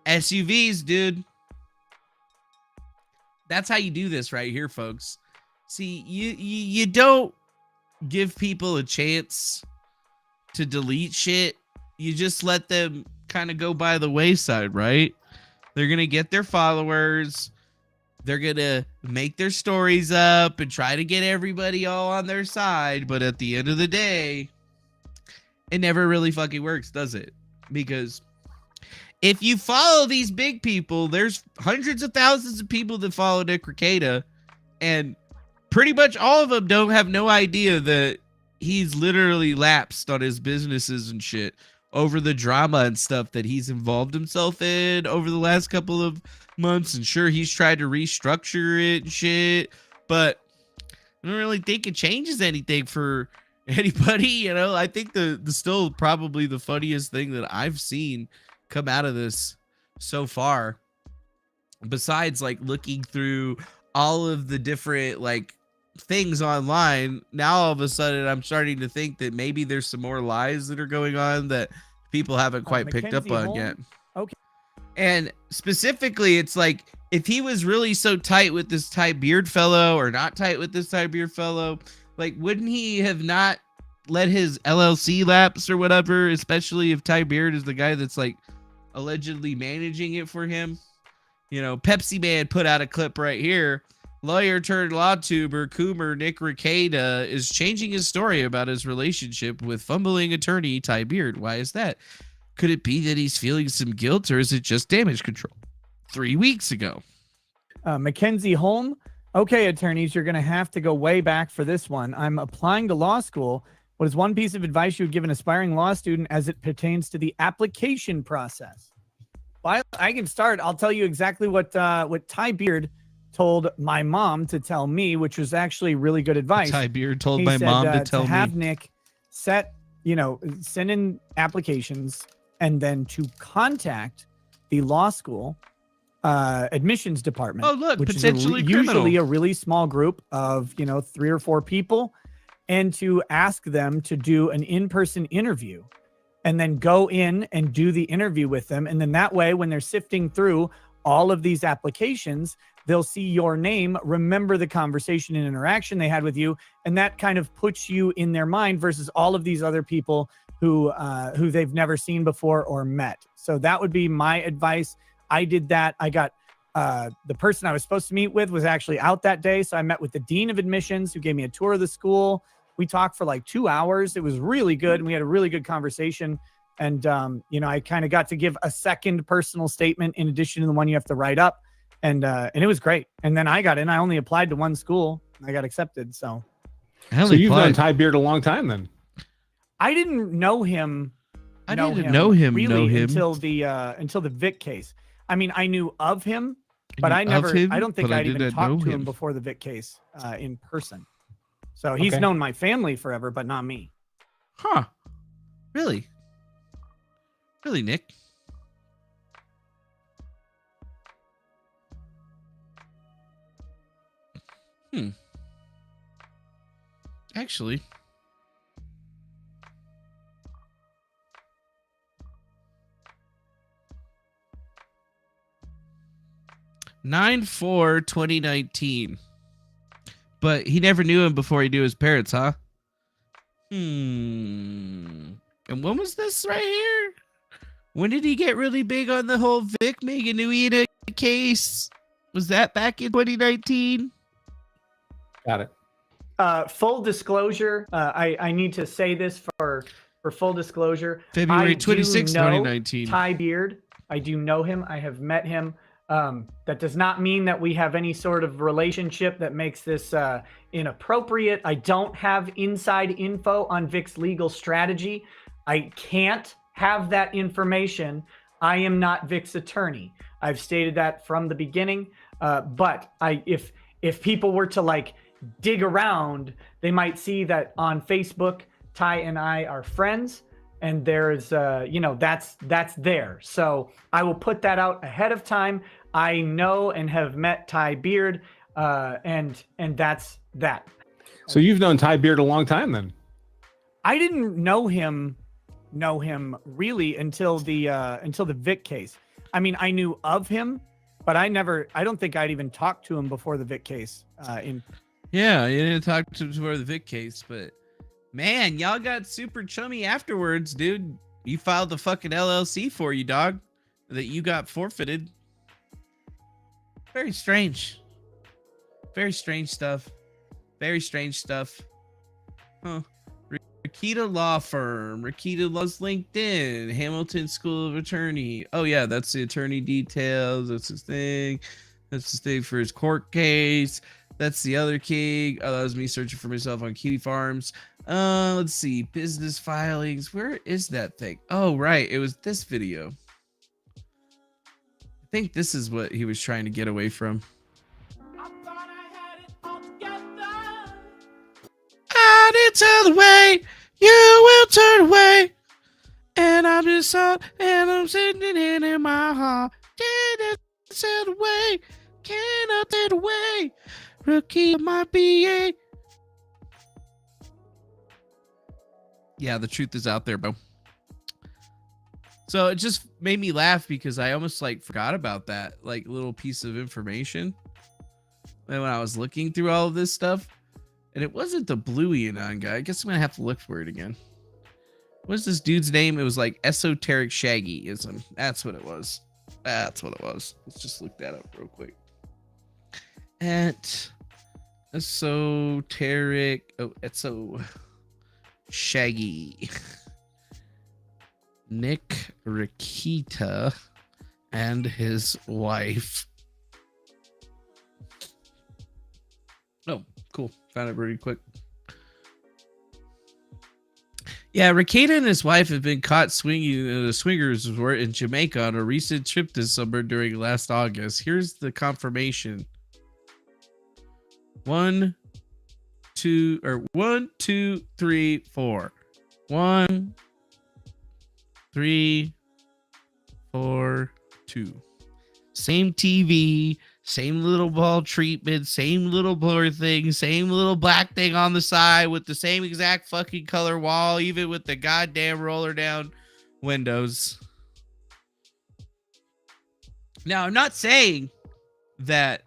SUVs, dude. That's how you do this right here, folks. See, you don't give people a chance to delete shit. You just let them kind of go by the wayside, right? They're going to get their followers. They're going to make their stories up and try to get everybody all on their side. But at the end of the day, it never really fucking works, does it? Because if you follow these big people, there's hundreds of thousands of people that follow Nick Rekieta, and pretty much all of them don't have no idea that he's literally lapsed on his businesses and shit over the drama and stuff that he's involved himself in over the last couple of months. And sure, he's tried to restructure it and shit, but I don't really think it changes anything for anybody. You know, I think the still probably the funniest thing that I've seen come out of this so far, besides like looking through all of the different like things online, now all of a sudden I'm starting to think that maybe there's some more lies that are going on that people haven't quite picked up on yet. Okay. And specifically, it's like, if he was really so tight with this Ty Beard fellow or not tight with this Ty Beard fellow, like, wouldn't he have not let his LLC lapse or whatever, especially if Ty Beard is the guy that's like allegedly managing it for him? You know, Pepsi Man put out a clip right here. Lawyer turned law tuber Coomer Nick Rekieta is changing his story about his relationship with fumbling attorney Ty Beard. Why is that? Could it be that he's feeling some guilt, or is it just damage control? 3 weeks ago. Mackenzie Holm. Okay, attorneys, you're going to have to go way back for this one. I'm applying to law school. What is one piece of advice you would give an aspiring law student as it pertains to the application process? Well, I can start. I'll tell you exactly what Ty Beard told my mom to tell me, which was actually really good advice. Ty Beard told He my said, mom to tell me. Have Nick send in applications and then to contact the law school admissions department. Oh, look, which potentially is criminal. usually a really small group of 3 or 4 people, and to ask them to do an in-person interview and then go in and do the interview with them. And then that way, when they're sifting through all of these applications, they'll see your name, remember the conversation and interaction they had with you, and that kind of puts you in their mind versus all of these other people who they've never seen before or met. So that would be my advice. I did that. I got the person I was supposed to meet with was actually out that day, so I met with the dean of admissions, who gave me a tour of the school. We talked for like 2 hours. It was really good, and we had a really good conversation. And I kind of got to give a second personal statement in addition to the one you have to write up. And it was great. And then I got in. I only applied to one school. I got accepted. So you've known Ty Beard a long time then? I didn't know him. I didn't know him until the Vic case. I mean, I knew of him, but I don't think I'd even talked to him before the Vic case in person. So he's known my family forever, but not me. Huh? Really? Really, Nick? Actually, September 4th, 2019. But he never knew him before he knew his parents, huh? And when was this right here? When did he get really big on the whole Vic Meganuita case? Was that back in 2019? Got it. Full disclosure, I need to say this for full disclosure. February I 26, do know 2019. Ty Beard. I do know him. I have met him. That does not mean that we have any sort of relationship that makes this inappropriate. I don't have inside info on Vic's legal strategy. I can't have that information. I am not Vic's attorney. I've stated that from the beginning. But if people were to like dig around, they might see that on Facebook, Ty and I are friends, and there's that's there. So I will put that out ahead of time. I know and have met Ty Beard, and that's that. So you've known Ty Beard a long time then? I didn't know him really until the Vic case. I mean, I knew of him, but I don't think I'd even talked to him before the Vic case. Yeah, you didn't talk to him before the Vic case, but man, y'all got super chummy afterwards, dude. You filed the fucking LLC for you, dog, that you got forfeited. Very strange. Very strange stuff. Very strange stuff. Huh. Rakita Law Firm. Rakita Law's LinkedIn. Hamilton School of Attorney. Oh, yeah, that's the attorney details. That's his thing. That's his thing for his court case. That's the other king. Oh, that was me searching for myself on Cutie Farms. Let's see. Business filings. Where is that thing? Oh, right. It was this video. I think this is what he was trying to get away from. I thought I had it all together. I didn't turn away. You will turn away. And I'm just on, and I'm sitting in my heart. Didn't turn away. Cannot turn away. Rookie my BA. Yeah, the truth is out there, bro. So it just made me laugh because I almost like forgot about that like little piece of information. And when I was looking through all of this stuff, and it wasn't the Bluey Anon guy. I guess I'm gonna have to look for it again. What's this dude's name? It was like Esoteric Shaggyism. That's what it was. That's what it was. Let's just look that up real quick. At Esoteric. Oh, Etso Shaggy. Nick Rakita and his wife. Oh, cool. Found it pretty quick. Yeah, Rakita and his wife have been caught swinging at a swingers resort in Jamaica on a recent trip this summer during last August. Here's the confirmation. 1, 2, 3, 4. 1, 3, 4, 2. Same TV, same little ball treatment, same little blur thing, same little black thing on the side with the same exact fucking color wall, even with the goddamn roller down windows. Now, I'm not saying that,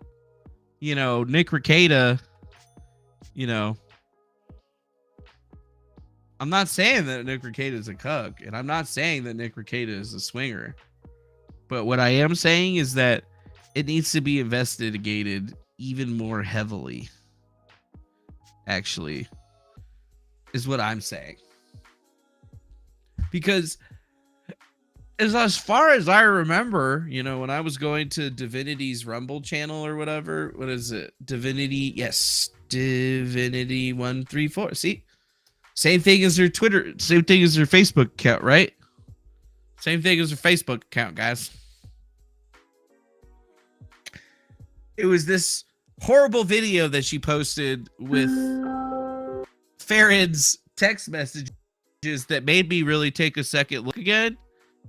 you know, Nick Rakita, you know, I'm not saying that Nick Rakita is a cuck, and I'm not saying that Nick Rakita is a swinger. But what I am saying is that it needs to be investigated even more heavily, actually, is what I'm saying. Because as far as I remember, you know, when I was going to Divinity's Rumble channel or whatever, what is it? Divinity, yes, Divinity 134. See? Same thing as their Twitter, same thing as their Facebook account, right? Same thing as their Facebook account, guys. It was this horrible video that she posted with Farron's text messages that made me really take a second look again.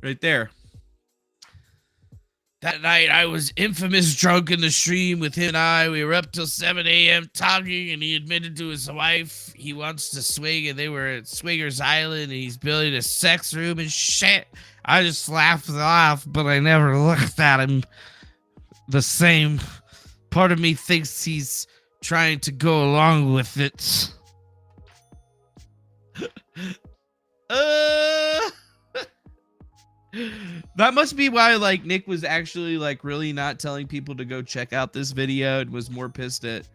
Right there. That night, I was infamous drunk in the stream with him and I. We were up till 7 a.m. talking, and he admitted to his wife he wants to swing, and they were at Swingers Island, and he's building a sex room and shit. I just laughed it off, but I never looked at him the same. Part of me thinks he's trying to go along with it. That must be why, like, Nick was actually, like, really not telling people to go check out this video and was more pissed at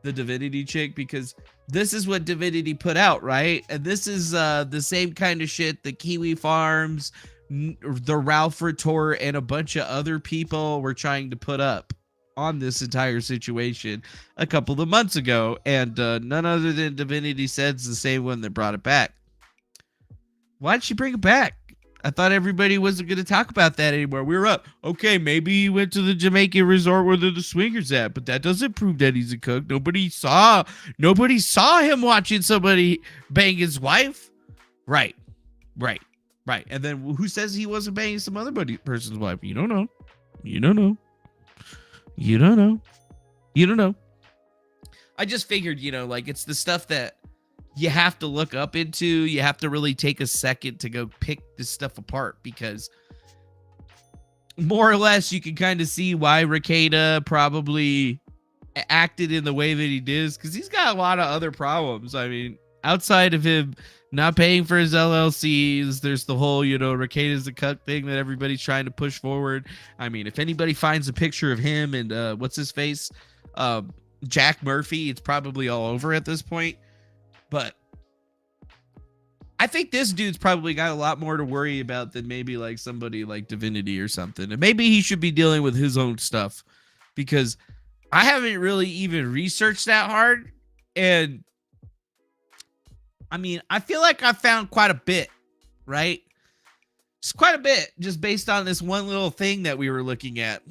the Divinity chick, because this is what Divinity put out, right? And this is the same kind of shit that Kiwi Farms, the Ralph Retort and a bunch of other people were trying to put up on this entire situation a couple of months ago, and none other than Divinity Said's the same one that brought it back. Why'd she bring it back? I thought everybody wasn't going to talk about that anymore. We were up. Okay, maybe he went to the Jamaican resort where the swingers at, but that doesn't prove that he's a cook. Nobody saw him watching somebody bang his wife. Right. And then who says he wasn't banging some other person's wife? You don't know. I just figured, like, it's the stuff that you have to look up into. You have to really take a second to go pick this stuff apart, because more or less you can kind of see why Rekieta probably acted in the way that he did, because he's got a lot of other problems. I mean, outside of him not paying for his LLCs, there's the whole, Rekieta's a cuck thing that everybody's trying to push forward. I mean, if anybody finds a picture of him and what's his face, Jack Murphy, it's probably all over at this point. But I think this dude's probably got a lot more to worry about than maybe like somebody like Divinity or something. And maybe he should be dealing with his own stuff, because I haven't really even researched that hard. And I mean, I feel like I found quite a bit, right? It's quite a bit just based on this one little thing that we were looking at.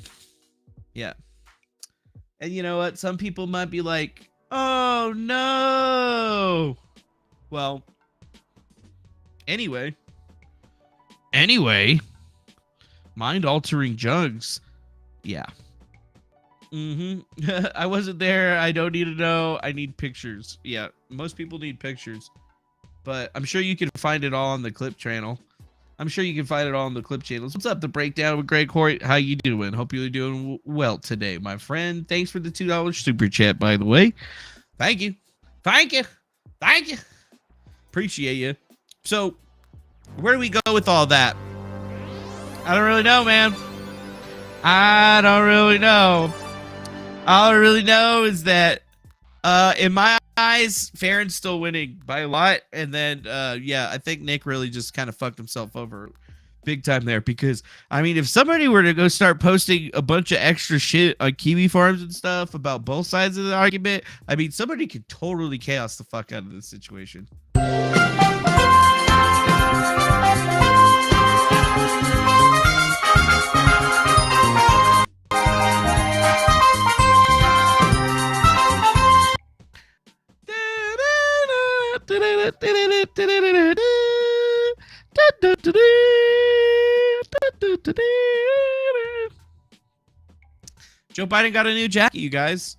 Yeah. And you know what? Some people might be like, oh no. Well, anyway, mind altering jugs. Yeah. I wasn't there. I don't need to know. I need pictures. Yeah. Most people need pictures, but I'm sure you can find it all on the clip channel. What's up? The Breakdown with Greg Hoyt. How you doing? Hope you're doing well today, my friend. Thanks for the $2 super chat, by the way. Thank you. Appreciate you. So, where do we go with all that? I don't really know, man. I don't really know. All I really know is that, in my eyes, Farron's still winning by a lot. And then, I think Nick really just kind of fucked himself over big time there. Because, I mean, if somebody were to go start posting a bunch of extra shit on Kiwi Farms and stuff about both sides of the argument, I mean, somebody could totally chaos the fuck out of this situation. Joe Biden got a new jacket, you guys.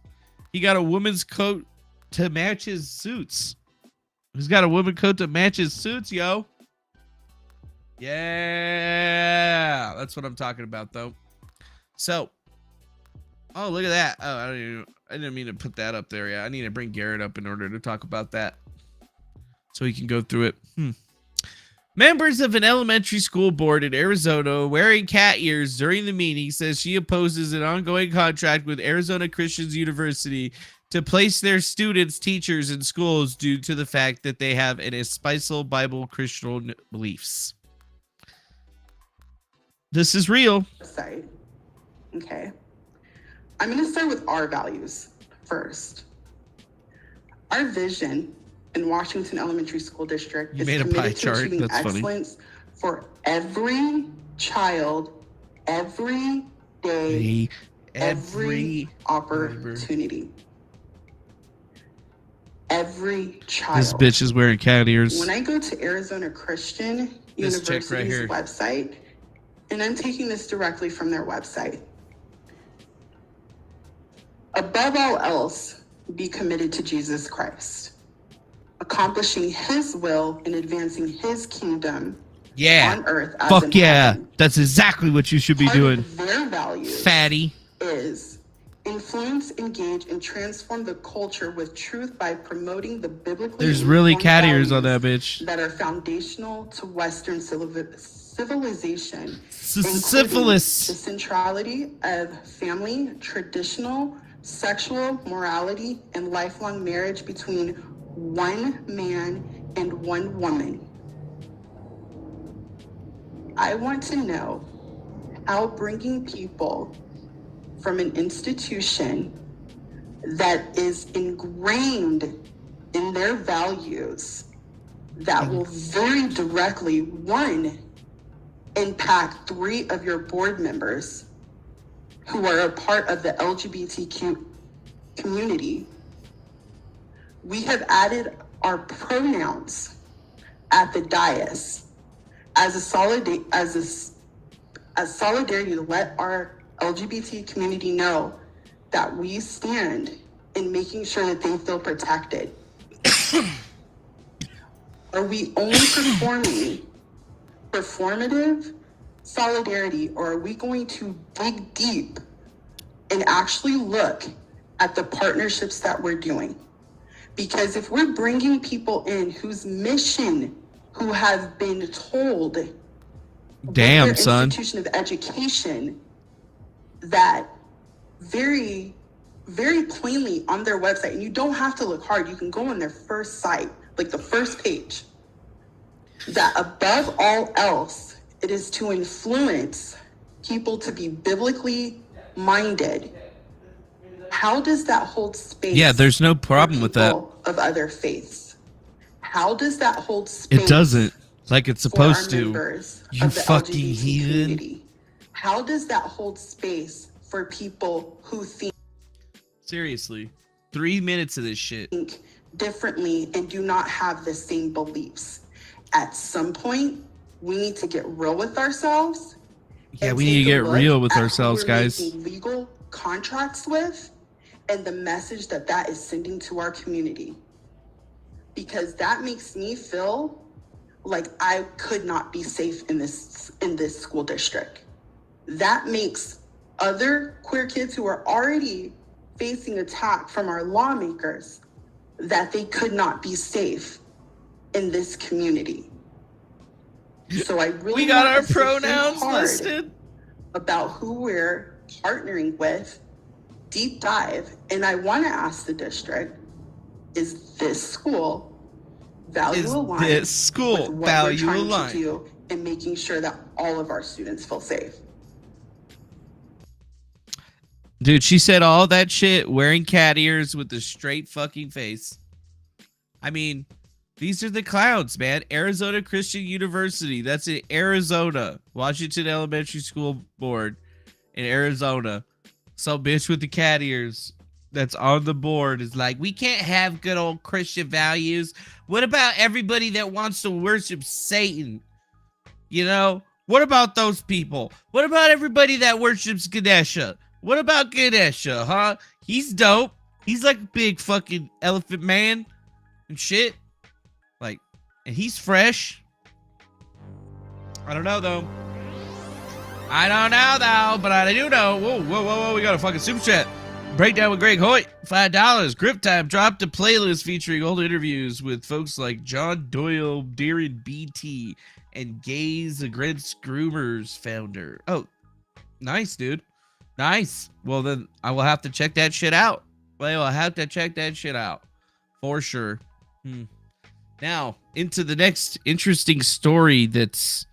He got a woman's coat to match his suits. He's got a woman coat to match his suits, yo. Yeah, that's what I'm talking about, though. So, oh, look at that. Oh, I didn't mean to put that up there. Yeah, I need to bring Garrett up in order to talk about that, so he can go through it. Members of an elementary school board in Arizona wearing cat ears during the meeting says she opposes an ongoing contract with Arizona Christian University to place their students, teachers in schools due to the fact that they have an espousal Bible Christian beliefs. This is real. Site. Okay. I'm going to start with our values first. Our vision in Washington Elementary School District is committed to achieving excellence for every child, every day, every opportunity. Every child. This bitch is wearing cat ears. When I go to Arizona Christian University's website, and I'm taking this directly from their website, above all else, be committed to Jesus Christ, accomplishing his will and advancing his kingdom on earth as fuck in yeah heaven. That's exactly what you should be doing. Their values, fatty, is influence, engage, and transform the culture with truth by promoting the biblically there's really informed cat ears on values that bitch that are foundational to Western civilization, syphilis, the centrality of family, traditional sexual morality, and lifelong marriage between one man and one woman. I want to know how bringing people from an institution that is ingrained in their values that will very directly, one, impact 3 of your board members who are a part of the LGBTQ community. We have added our pronouns at the dais as solidarity to let our LGBT community know that we stand in making sure that they feel protected. Are we only performing performative solidarity, or are we going to dig deep and actually look at the partnerships that we're doing? Because if we're bringing people in whose mission, who have been told, damn, son, institution of education, that very, very plainly on their website, and you don't have to look hard, you can go on their first site, like the first page, that above all else, it is to influence people to be biblically minded. How does that hold space? Yeah, there's no problem with that. Of other faiths. How does that hold space? It doesn't. Like it's supposed to. You fucking heathen. Community? How does that hold space for people who think seriously? 3 minutes of this shit. Think differently and do not have the same beliefs. At some point, we need to get real with ourselves. Yeah, we need to get real with ourselves, guys. Legal contracts with, and the message that that is sending to our community. Because that makes me feel like I could not be safe in this school district. That makes other queer kids who are already facing attack from our lawmakers that they could not be safe in this community. So I really we got our pronouns listed about who we're partnering with. Deep dive, and I want to ask the district: is this school value aligned? This school with what value we're trying aligned to do in making sure that all of our students feel safe? Dude, she said all that shit wearing cat ears with a straight fucking face. I mean, these are the clowns, man. Arizona Christian University. That's in Arizona. Washington Elementary School Board in Arizona. Some bitch with the cat ears that's on the board is like, we can't have good old Christian values. What about everybody that wants to worship Satan? You know? What about those people? What about everybody that worships Ganesha? What about Ganesha, huh? He's dope. He's like a big fucking elephant man and shit. Like, and he's fresh. I don't know, though. I don't know, though, but I do know. Whoa. We got a fucking super chat. Breakdown with Greg Hoyt, $5. Grip Time dropped a playlist featuring old interviews with folks like John Doyle, Darren BT, and Gaze Against Groomers founder. Oh, nice, dude. Nice. Well, then I will have to check that shit out. For sure. Now, into the next interesting story that's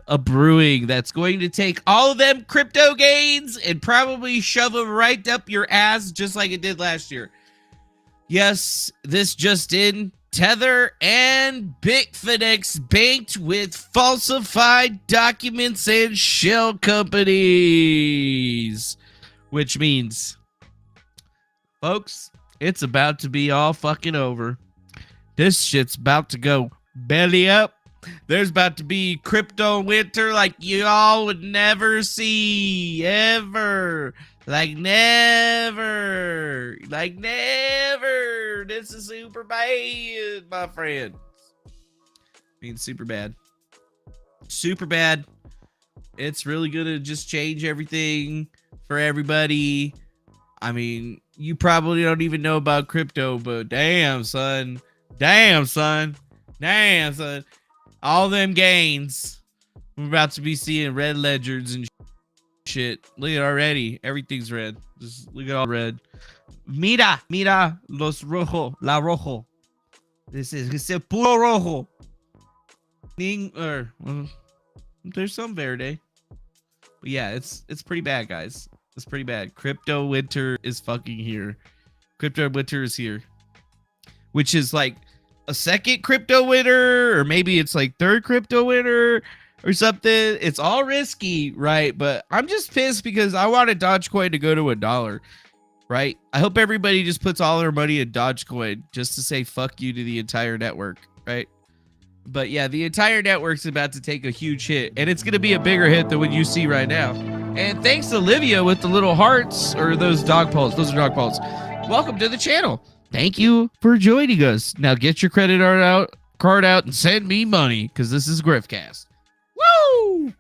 a brewing that's going to take all of them crypto gains and probably shove them right up your ass just like it did last year. Yes, this just in. Tether and Bitfinex banked with falsified documents and shell companies. Which means, folks, it's about to be all fucking over. This shit's about to go belly up. There's about to be crypto winter like y'all would never see, ever. Like never. This is super bad, my friends. I mean, super bad. Super bad. It's really gonna just change everything for everybody. I mean, you probably don't even know about crypto, but damn, son. All them gains. We're about to be seeing red ledgers and shit. Look at already. Everything's red. Just look at all red. Mira, los rojo, la rojo. This is puro rojo. There's some Verde. But yeah, it's pretty bad, guys. It's pretty bad. Crypto winter is fucking here. Crypto winter is here. Which is like a second crypto winter, or maybe it's like third crypto winter or something. It's all risky, right? But I'm just pissed because I wanted Dogecoin to go to $1, right? I hope everybody just puts all their money in Dogecoin just to say fuck you to the entire network, right? But yeah, the entire network's about to take a huge hit, and it's going to be a bigger hit than what you see right now. And thanks to Olivia with the little hearts, or those dog paws. Those are dog paws. Welcome to the channel. Thank you for joining us. Now get your credit card out and send me money, because this is Griftcast. Woo!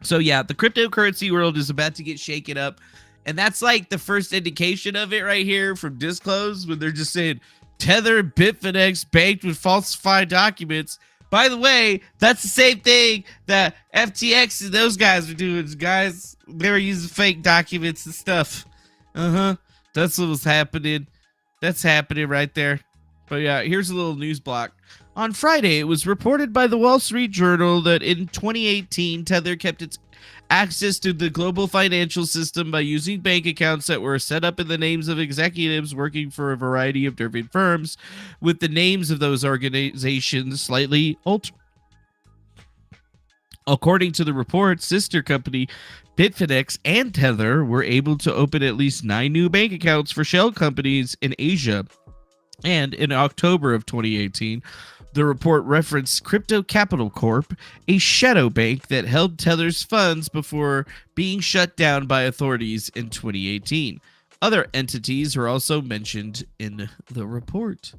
So yeah, the cryptocurrency world is about to get shaken up, and that's like the first indication of it right here from Disclose, when they're just saying Tether and Bitfinex banked with falsified documents. By the way, that's the same thing that FTX and those guys are doing, guys. They were using fake documents and stuff. That's what was happening. That's happening right there. But yeah, here's a little news block. On Friday, it was reported by the Wall Street Journal that in 2018, Tether kept its access to the global financial system by using bank accounts that were set up in the names of executives working for a variety of different firms, with the names of those organizations slightly altered. According to the report, sister company Bitfinex and Tether were able to open at least 9 new bank accounts for shell companies in Asia. And in October of 2018, the report referenced Crypto Capital Corp, a shadow bank that held Tether's funds before being shut down by authorities in 2018. Other entities were also mentioned in the report.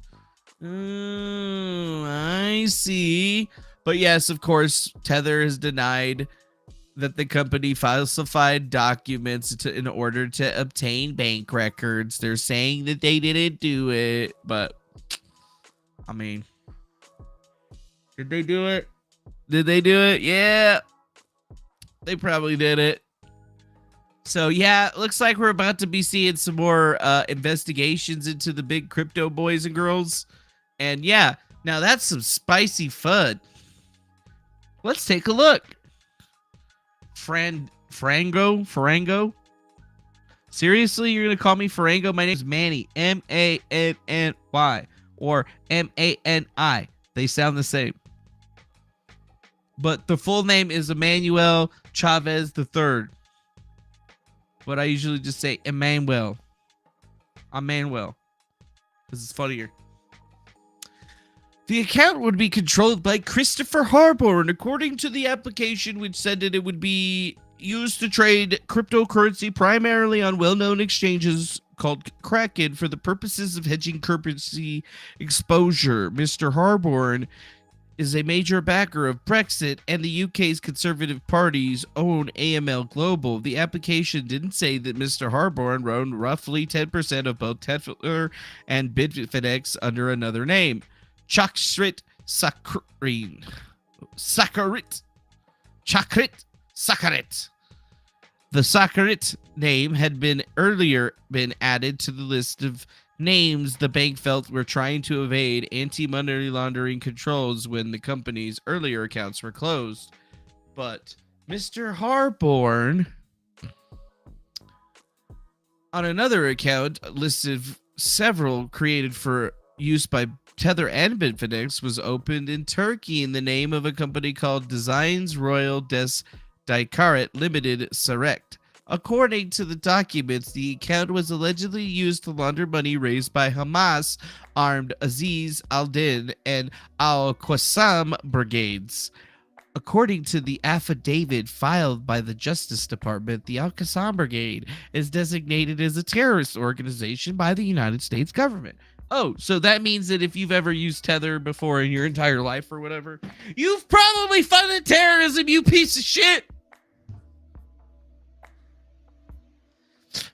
I see. But yes, of course, Tether has denied that the company falsified documents in order to obtain bank records. They're saying that they didn't do it, but I mean, did they do it? Did they do it? Yeah, they probably did it. So yeah, looks like we're about to be seeing some more investigations into the big crypto boys and girls. And yeah, now that's some spicy fun. Let's take a look. Farango? Seriously, you're gonna call me Farango? My name's Manny, M-A-N-N-Y, or M-A-N-I. They sound the same. But the full name is Emmanuel Chavez III. But I usually just say Emmanuel. Emmanuel. This is funnier. The account would be controlled by Christopher Harborn, according to the application, which said that it would be used to trade cryptocurrency primarily on well-known exchanges called Kraken for the purposes of hedging currency exposure. Mr. Harborn is a major backer of Brexit and the UK's Conservative Party's own AML Global. The application didn't say that Mr. Harborn owned roughly 10% of both Tether and Bitfinex under another name. Chakrit Sakharin. Sakharit. The Sakharit name had been earlier been added to the list of names the bank felt were trying to evade anti-money laundering controls when the company's earlier accounts were closed. But Mr. Harborn, on another account listed several created for use by Tether and Bitfinex, was opened in Turkey in the name of a company called Designs Royal Des Dikaret Limited Serect. According to the documents, the account was allegedly used to launder money raised by Hamas-armed Aziz al-Din and al-Qassam brigades. According to the affidavit filed by the Justice Department, the al-Qassam brigade is designated as a terrorist organization by the United States government. Oh, so that means that if you've ever used Tether before in your entire life or whatever, you've probably funded terrorism, you piece of shit!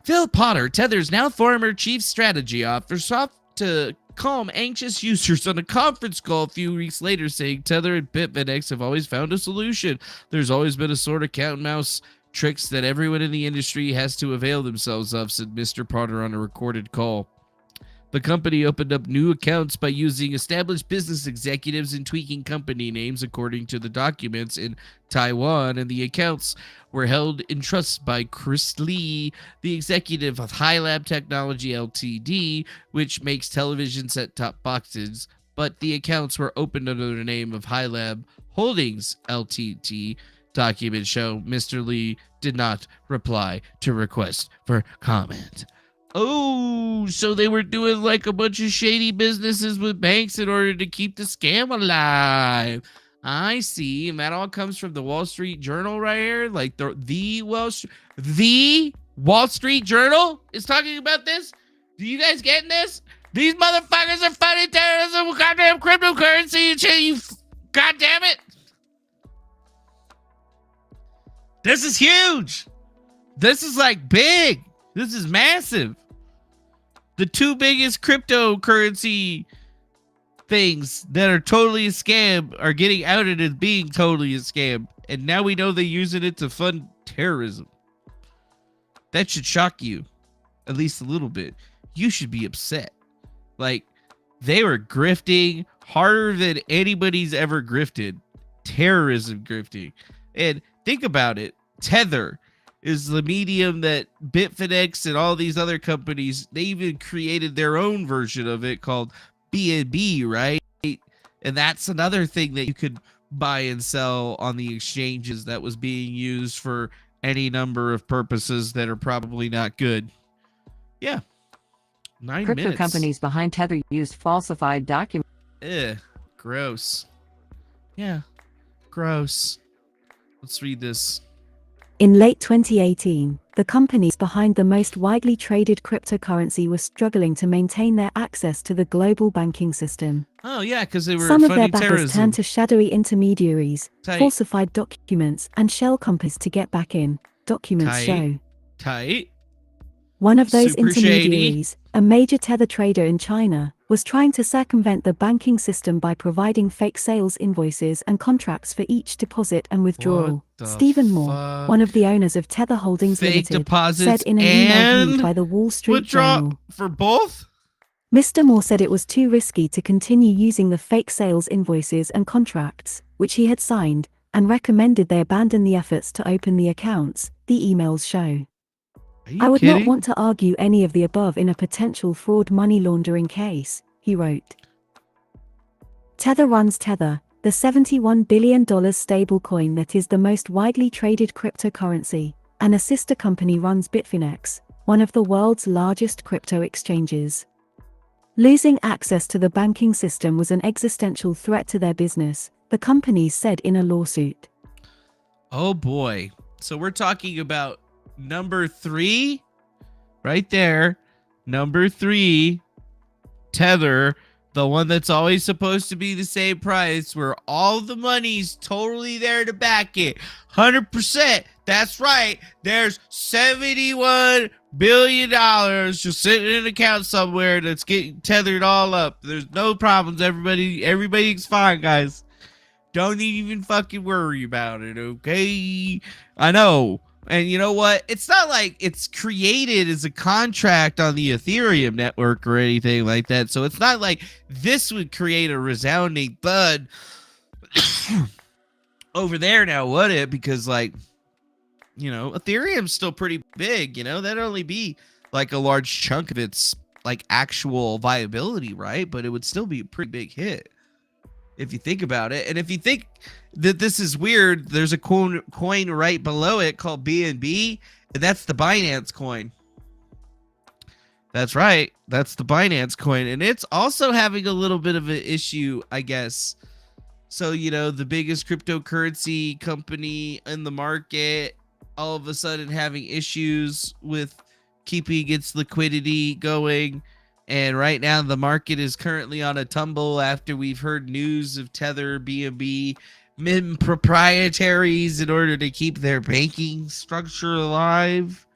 Phil Potter, Tether's now former chief strategy officer, sought to calm anxious users on a conference call a few weeks later, saying Tether and Bitfinex have always found a solution. There's always been a sort of cat and mouse tricks that everyone in the industry has to avail themselves of, said Mr. Potter on a recorded call. The company opened up new accounts by using established business executives and tweaking company names according to the documents in Taiwan, and the accounts were held in trust by Chris Lee, the executive of High Lab Technology Ltd., which makes television set-top boxes, but the accounts were opened under the name of High Lab Holdings Ltd. Documents show Mr. Lee did not reply to requests for comment. Oh, so they were doing like a bunch of shady businesses with banks in order to keep the scam alive. I see. And that all comes from the Wall Street Journal right here. Like the Wall Street Journal is talking about this. Do you guys getting this? These motherfuckers are funding terrorism with goddamn cryptocurrency and shit. You goddamn it. This is huge. This is like big. This is massive. The two biggest cryptocurrency things that are totally a scam are getting outed as being totally a scam. And now we know they're using it to fund terrorism. That should shock you. At least a little bit. You should be upset. Like, they were grifting harder than anybody's ever grifted. Terrorism grifting. And think about it. Tether is the medium that Bitfinex and all these other companies, they even created their own version of it called BNB, right? And that's another thing that you could buy and sell on the exchanges that was being used for any number of purposes that are probably not good. Yeah. 9 Crypto minutes. companies behind Tether used falsified documents. Ugh. Gross. Yeah. Gross. Let's read this. In late 2018, the companies behind the most widely traded cryptocurrency were struggling to maintain their access to the global banking system. Oh, yeah, because they were Some of their funding backers terrorism. turned to shadowy intermediaries, Tight. falsified documents, and shell companies to get back in, documents Tight. show. Tight. One of those Super intermediaries, a major tether trader in China, was trying to circumvent the banking system by providing fake sales invoices and contracts for each deposit and withdrawal. What the Stephen Moore, fuck? one of the owners of Tether Holdings Fake Limited, deposits said in an email viewed and by the Wall Street withdraw Journal. for both? Mr. Moore said it was too risky to continue using the fake sales invoices and contracts, which he had signed, and recommended they abandon the efforts to open the accounts, the emails show. Are you I would kidding? not want to argue any of the above in a potential fraud money laundering case, he wrote. Tether runs Tether, the $71 billion stablecoin that is the most widely traded cryptocurrency, and a sister company runs Bitfinex, one of the world's largest crypto exchanges. Losing access to the banking system was an existential threat to their business, the companies said in a lawsuit. Oh boy. So we're talking about number 3 right there. Number 3, Tether, the one that's always supposed to be the same price, where all the money's totally there to back it. 100%. That's right. There's $71 billion just sitting in an account somewhere that's getting tethered all up. There's no problems. Everybody's fine, guys. Don't even fucking worry about it, okay? I know. And you know what? It's not like it's created as a contract on the Ethereum network or anything like that. So it's not like this would create a resounding thud over there now, would it? Because, like, you know, Ethereum's still pretty big, you know? That'd only be like a large chunk of its, like, actual viability, right? But it would still be a pretty big hit if you think about it. And if you think that this is weird, there's a coin right below it called BNB, and that's the Binance coin. That's right. That's the Binance coin. And it's also having a little bit of an issue, I guess. So, you know, the biggest cryptocurrency company in the market, all of a sudden having issues with keeping its liquidity going. And right now the market is currently on a tumble after we've heard news of Tether, BNB, proprietaries in order to keep their banking structure alive.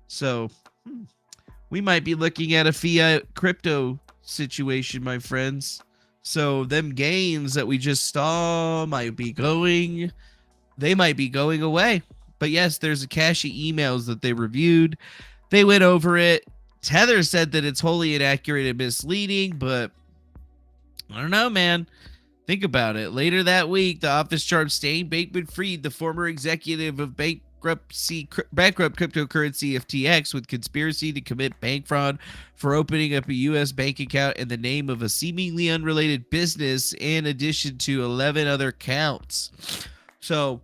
So we might be looking at a fiat crypto situation, my friends. So them gains that we just saw might be going away. But yes, there's a cache of emails that they reviewed. They went over it. Tether said that it's wholly inaccurate and misleading, but I don't know, man. Think about it. Later that week, the office charged Stan Bankman-Fried, the former executive of bankrupt cryptocurrency FTX, with conspiracy to commit bank fraud for opening up a U.S. bank account in the name of a seemingly unrelated business, in addition to 11 other counts. So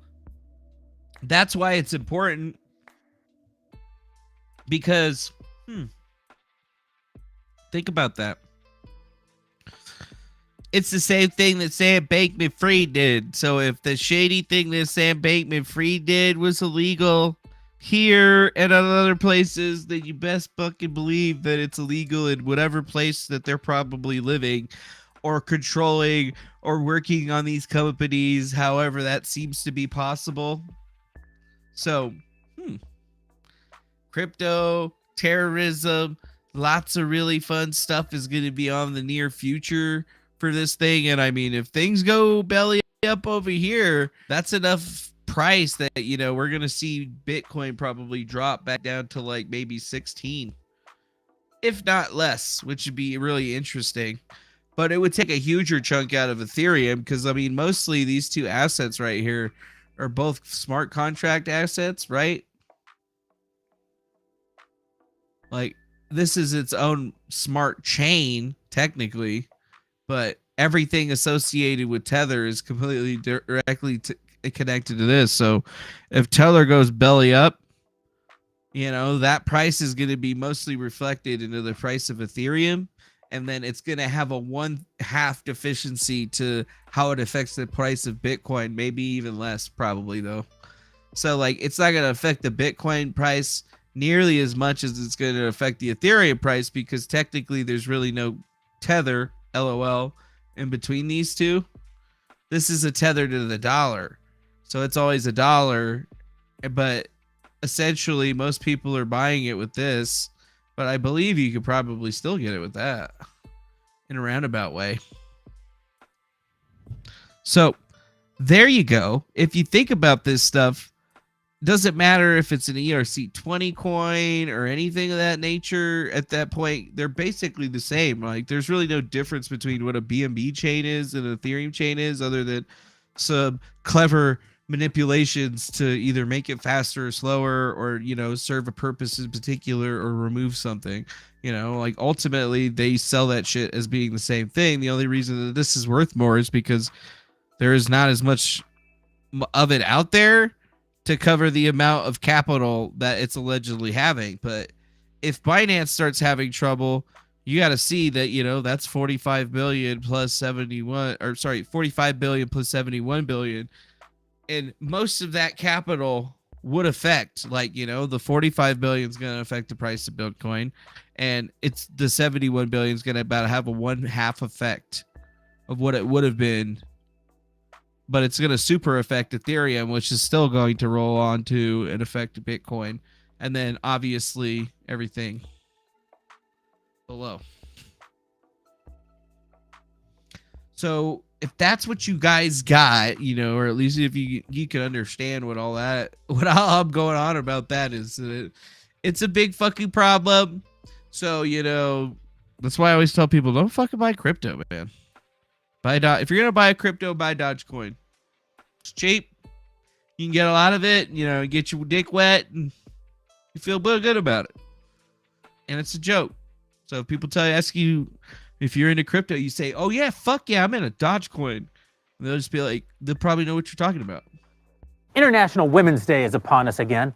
that's why it's important, because think about that. It's the same thing that Sam Bankman-Fried did. So if the shady thing that Sam Bankman-Fried did was illegal here and in other places, then you best fucking believe that it's illegal in whatever place that they're probably living or controlling or working on these companies, however that seems to be possible. So, crypto, terrorism, lots of really fun stuff is going to be on the near future for this thing. And I mean, if things go belly up over here, that's enough price that, you know, we're going to see Bitcoin probably drop back down to like maybe 16, if not less, which would be really interesting. But it would take a huger chunk out of Ethereum, because I mean, mostly these two assets right here are both smart contract assets, right? Like, this is its own smart chain technically, but everything associated with Tether is completely directly connected to this. So if Tether goes belly up, you know, that price is going to be mostly reflected into the price of Ethereum. And then it's going to have a 1/2 deficiency to how it affects the price of Bitcoin, maybe even less, probably, though. So, like, it's not going to affect the Bitcoin price nearly as much as it's going to affect the Ethereum price, because technically there's really no Tether, LOL, in between these two. This is a tether to the dollar. So it's always $1, but essentially most people are buying it with this. But I believe you could probably still get it with that in a roundabout way. So there you go. If you think about this stuff, doesn't matter if it's an ERC20 coin or anything of that nature. At that point, they're basically the same. Like, there's really no difference between what a BNB chain is and an Ethereum chain is, other than some clever manipulations to either make it faster or slower, or, you know, serve a purpose in particular, or remove something. You know, like, ultimately they sell that shit as being the same thing. The only reason that this is worth more is because there is not as much of it out there to cover the amount of capital that it's allegedly having. But if Binance starts having trouble, you got to see that, you know, that's 45 billion plus 71, or sorry, 45 billion plus 71 billion. And most of that capital would affect, like, you know, the 45 billion is going to affect the price of Bitcoin, and it's the 71 billion is going to about have a 1/2 effect of what it would have been. But it's going to super affect Ethereum, which is still going to roll on to and affect Bitcoin. And then obviously everything below. So if that's what you guys got, you know, or at least if you can understand what all I'm going on about that is, it's a big fucking problem. So, you know, that's why I always tell people, don't fucking buy crypto, man. If you're going to buy a crypto, buy Dogecoin. It's cheap. You can get a lot of it, you know, get your dick wet, and you feel good about it. And it's a joke. So if people ask you if you're into crypto, you say, oh yeah, fuck yeah, I'm in a Dogecoin. And they'll just be like, they'll probably know what you're talking about. International Women's Day is upon us again.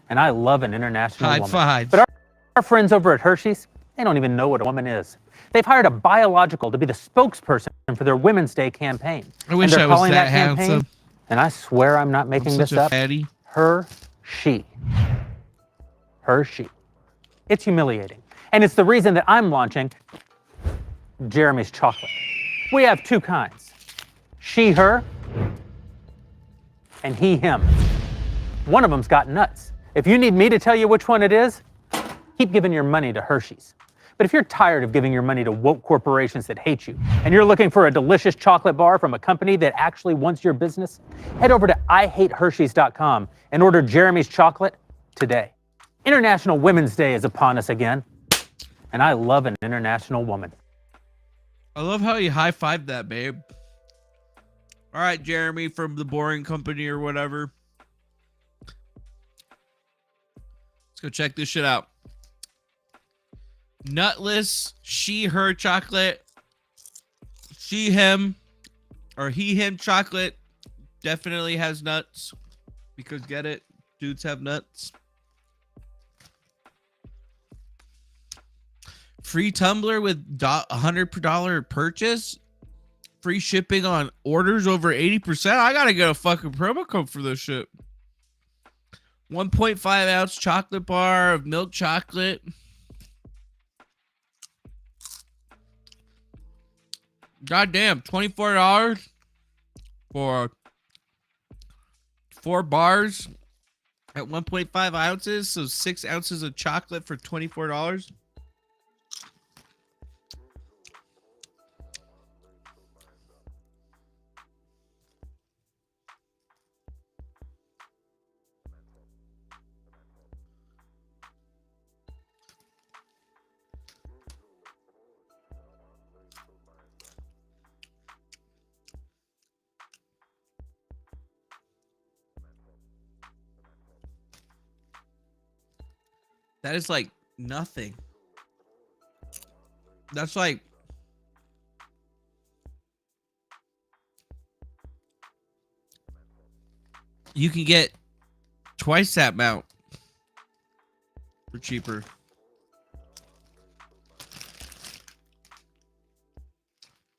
And I love an international woman. High five. But our friends over at Hershey's, they don't even know what a woman is. They've hired a biological to be the spokesperson for their Women's Day campaign. I wish I was that handsome. And I swear I'm not making this up. Fatty. Hershey. It's humiliating. And it's the reason that I'm launching Jeremy's chocolate. We have two kinds. She, her, and he, him. One of them's got nuts. If you need me to tell you which one it is, keep giving your money to Hershey's. But if you're tired of giving your money to woke corporations that hate you, and you're looking for a delicious chocolate bar from a company that actually wants your business, head over to IHateHershey's.com and order Jeremy's chocolate today. International Women's Day is upon us again. And I love an international woman. I love how you high-fived that, babe. All right, Jeremy from the Boring Company or whatever. Let's go check this shit out. Nutless she her chocolate. She him or he him chocolate definitely has nuts because get it, dudes have nuts. Free tumbler with $100 purchase. Free shipping on orders over 80%. I gotta get a fucking promo code for this shit. 1.5 ounce chocolate bar of milk chocolate. Goddamn, $24 for 4 bars at 1.5 ounces. So 6 ounces of chocolate for $24. That is like nothing. That's like you can get twice that amount for cheaper.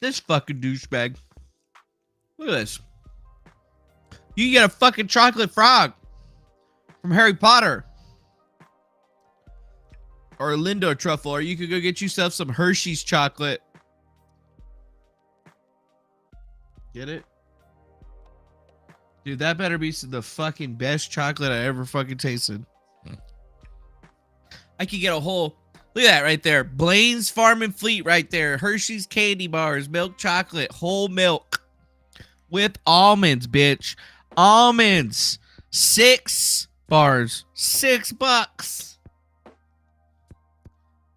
This fucking douchebag. Look at this. You can get a fucking chocolate frog from Harry Potter. Or a Lindo truffle, or you could go get yourself some Hershey's chocolate. Get it? Dude, that better be the fucking best chocolate I ever fucking tasted. I could get a whole... Look at that right there. Blaine's Farm and Fleet right there. Hershey's candy bars, milk chocolate, whole milk. With almonds, bitch. Almonds. 6 bars. $6.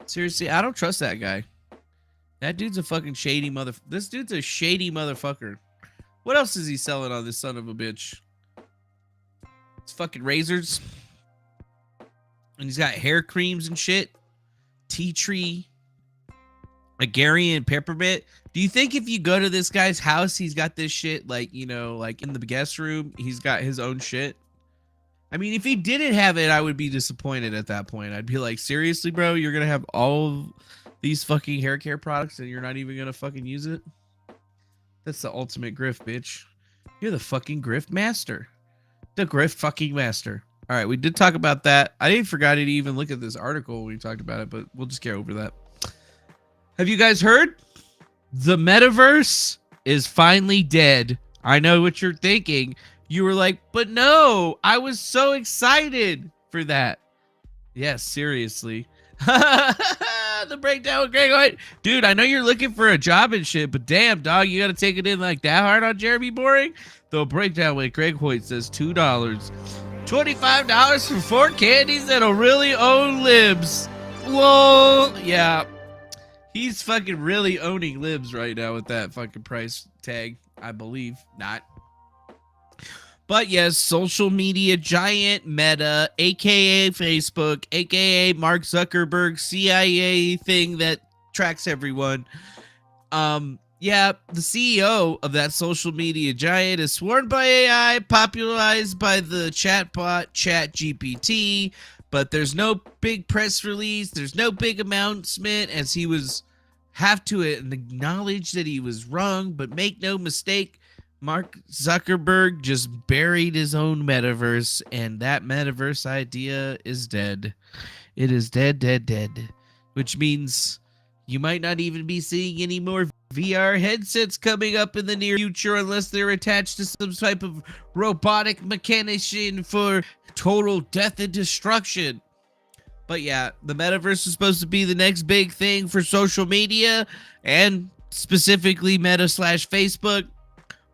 Seriously, I don't trust that guy. That dude's a fucking shady This dude's a shady motherfucker. What else is he selling on this son of a bitch? It's fucking razors. And he's got hair creams and shit. Tea tree. Agarian peppermint. Do you think if you go to this guy's house, he's got this shit like, you know, like in the guest room, he's got his own shit? I mean, if he didn't have it, I would be disappointed at that point. I'd be like, seriously, bro, you're going to have all these fucking hair care products and you're not even going to fucking use it? That's the ultimate grift, bitch. You're the fucking grift master. The grift fucking master. All right, we did talk about that. I didn't forget to even look at this article when we talked about it, but we'll just get over that. Have you guys heard? The metaverse is finally dead. I know what you're thinking. You were like, but no, I was so excited for that. Yes, seriously. The breakdown with Greg Hoyt. Dude, I know you're looking for a job and shit, but damn, dog, you got to take it in like that hard on Jeremy Boring? The breakdown with Greg Hoyt says $2. $25 for 4 candies that'll really own libs. Whoa. Yeah. He's fucking really owning libs right now with that fucking price tag. I believe not. But yes, social media giant Meta, aka Facebook, aka Mark Zuckerberg, CIA thing that tracks everyone. Yeah, the CEO of that social media giant is sworn by AI, popularized by the chatbot ChatGPT, but there's no big press release, there's no big announcement, as he was have to acknowledge that he was wrong, but make no mistake, Mark Zuckerberg just buried his own metaverse, and that metaverse idea is dead. It is dead, dead, dead. Which means you might not even be seeing any more VR headsets coming up in the near future unless they're attached to some type of robotic mechanician for total death and destruction. But yeah, the metaverse is supposed to be the next big thing for social media and specifically Meta/Facebook.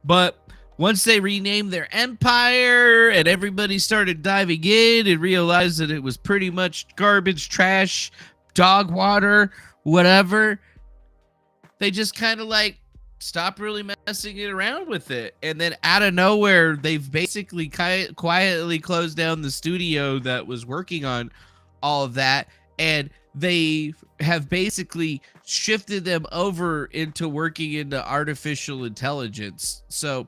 But once they renamed their empire and everybody started diving in and realized that it was pretty much garbage trash dog water, whatever. They just kind of like stop really messing it around with it. And then out of nowhere, they've basically quietly closed down the studio that was working on all of that. And they have basically shifted them over into working into artificial intelligence. So,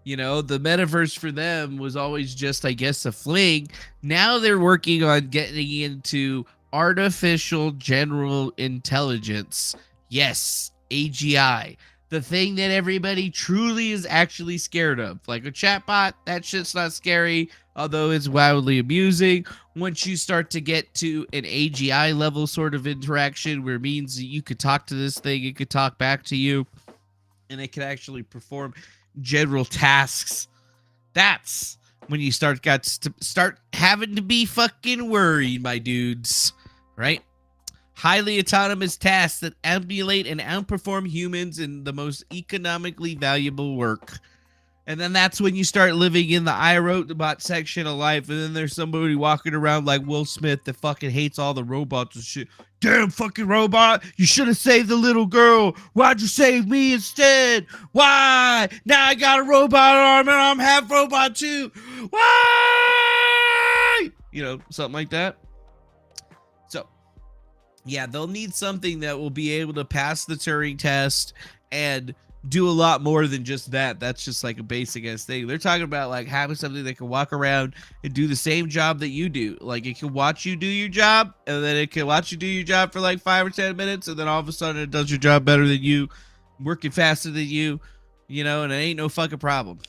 you know, the metaverse for them was always just, I guess, a fling. Now they're working on getting into artificial general intelligence. Yes, AGI. The thing that everybody truly is actually scared of. Like a chatbot, that shit's not scary, although it's wildly amusing. Once you start to get to an AGI level sort of interaction, where it means that you could talk to this thing, it could talk back to you, and it could actually perform general tasks. That's when you start having to be fucking worried, my dudes, right? Highly autonomous tasks that emulate and outperform humans in the most economically valuable work. And then that's when you start living in the I wrote the bot section of life, and then there's somebody walking around like Will Smith that fucking hates all the robots and shit. Damn fucking robot, you should have saved the little girl. Why'd you save me instead? Why? Now I got a robot arm and I'm half robot too. Why? You know, something like that. So, yeah, they'll need something that will be able to pass the Turing test and do a lot more than just that. That's just like a basic ass thing. They're talking about like having something that can walk around and do the same job that you do. Like it can watch you do your job, and then it can watch you do your job for like 5 or 10 minutes, and then all of a sudden it does your job better than you, working faster than you, you know, and it ain't no fucking problem.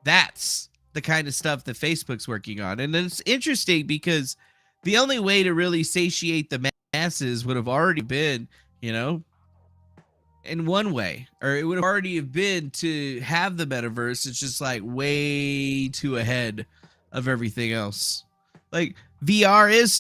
That's the kind of stuff that Facebook's working on. And it's interesting because the only way to really satiate the masses would have already been, you know, in one way, or it would have already have been to have the metaverse. It's just like way too ahead of everything else. Like VR is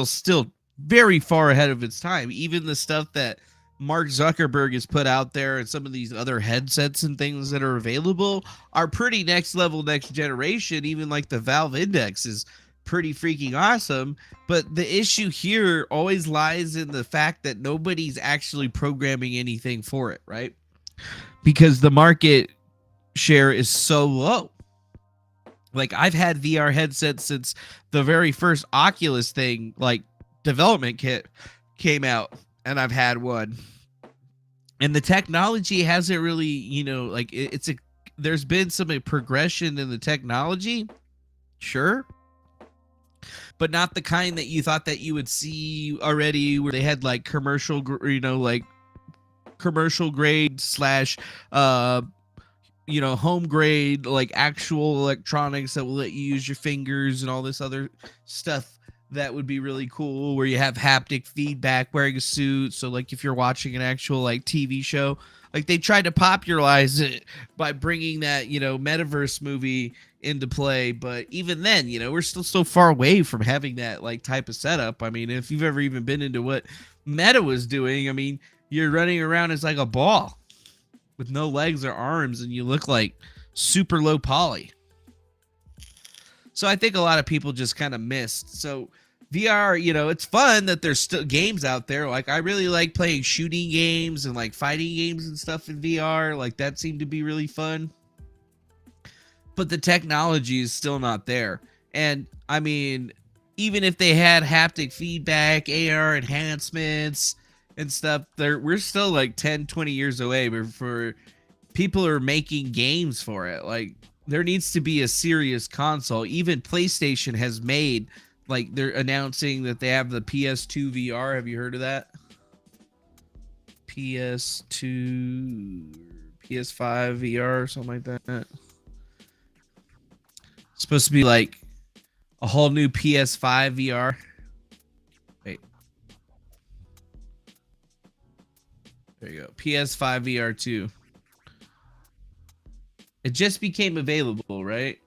still very far ahead of its time. Even the stuff that Mark Zuckerberg has put out there and some of these other headsets and things that are available are pretty next level, next generation. Even like the Valve Index is pretty freaking awesome. But the issue here always lies in the fact that nobody's actually programming anything for it, right? Because the market share is so low. Like I've had VR headsets since the very first Oculus thing, like development kit came out, and I've had one. And the technology hasn't really, you know, like there's been some progression in the technology, sure, but not the kind that you thought that you would see already, where they had like commercial, you know, like commercial grade slash, you know, home grade, like actual electronics that will let you use your fingers and all this other stuff that would be really cool, where you have haptic feedback wearing a suit. So like if you're watching an actual like TV show, like they tried to popularize it by bringing that, you know, metaverse movie into play. But even then, you know, we're still so far away from having that like type of setup. I mean, if you've ever even been into what Meta was doing, I mean, you're running around as like a ball with no legs or arms, and you look like super low poly. So I think a lot of people just kind of missed. So VR, you know, it's fun that there's still games out there. Like I really like playing shooting games and like fighting games and stuff in VR. Like that seemed to be really fun. But the technology is still not there. And I mean, even if they had haptic feedback, AR enhancements and stuff, we're still like 10, 20 years away before people are making games for it. Like there needs to be a serious console. Even PlayStation has made, like they're announcing that they have the PS2 VR. Have you heard of that? PS2, PS5 VR or something like that. It's supposed to be like a whole new PS5 VR. Wait. There you go. PS5 VR 2. It just became available, right?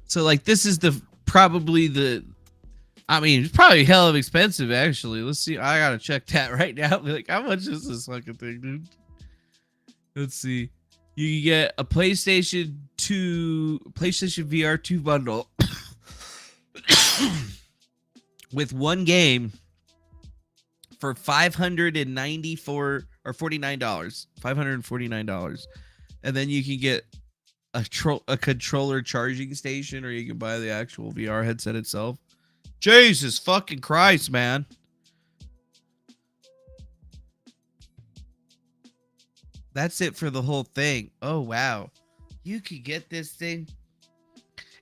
So like this is probably the, I mean, it's probably hell of expensive actually. Let's see. I gotta check that right now. Be like, how much is this fucking thing, dude? Let's see. You can get a PlayStation VR 2 bundle with one game for $594 or $49, $549, and then you can get a controller charging station, or you can buy the actual VR headset itself. Jesus fucking Christ, man. That's it for the whole thing. Oh, wow. You could get this thing.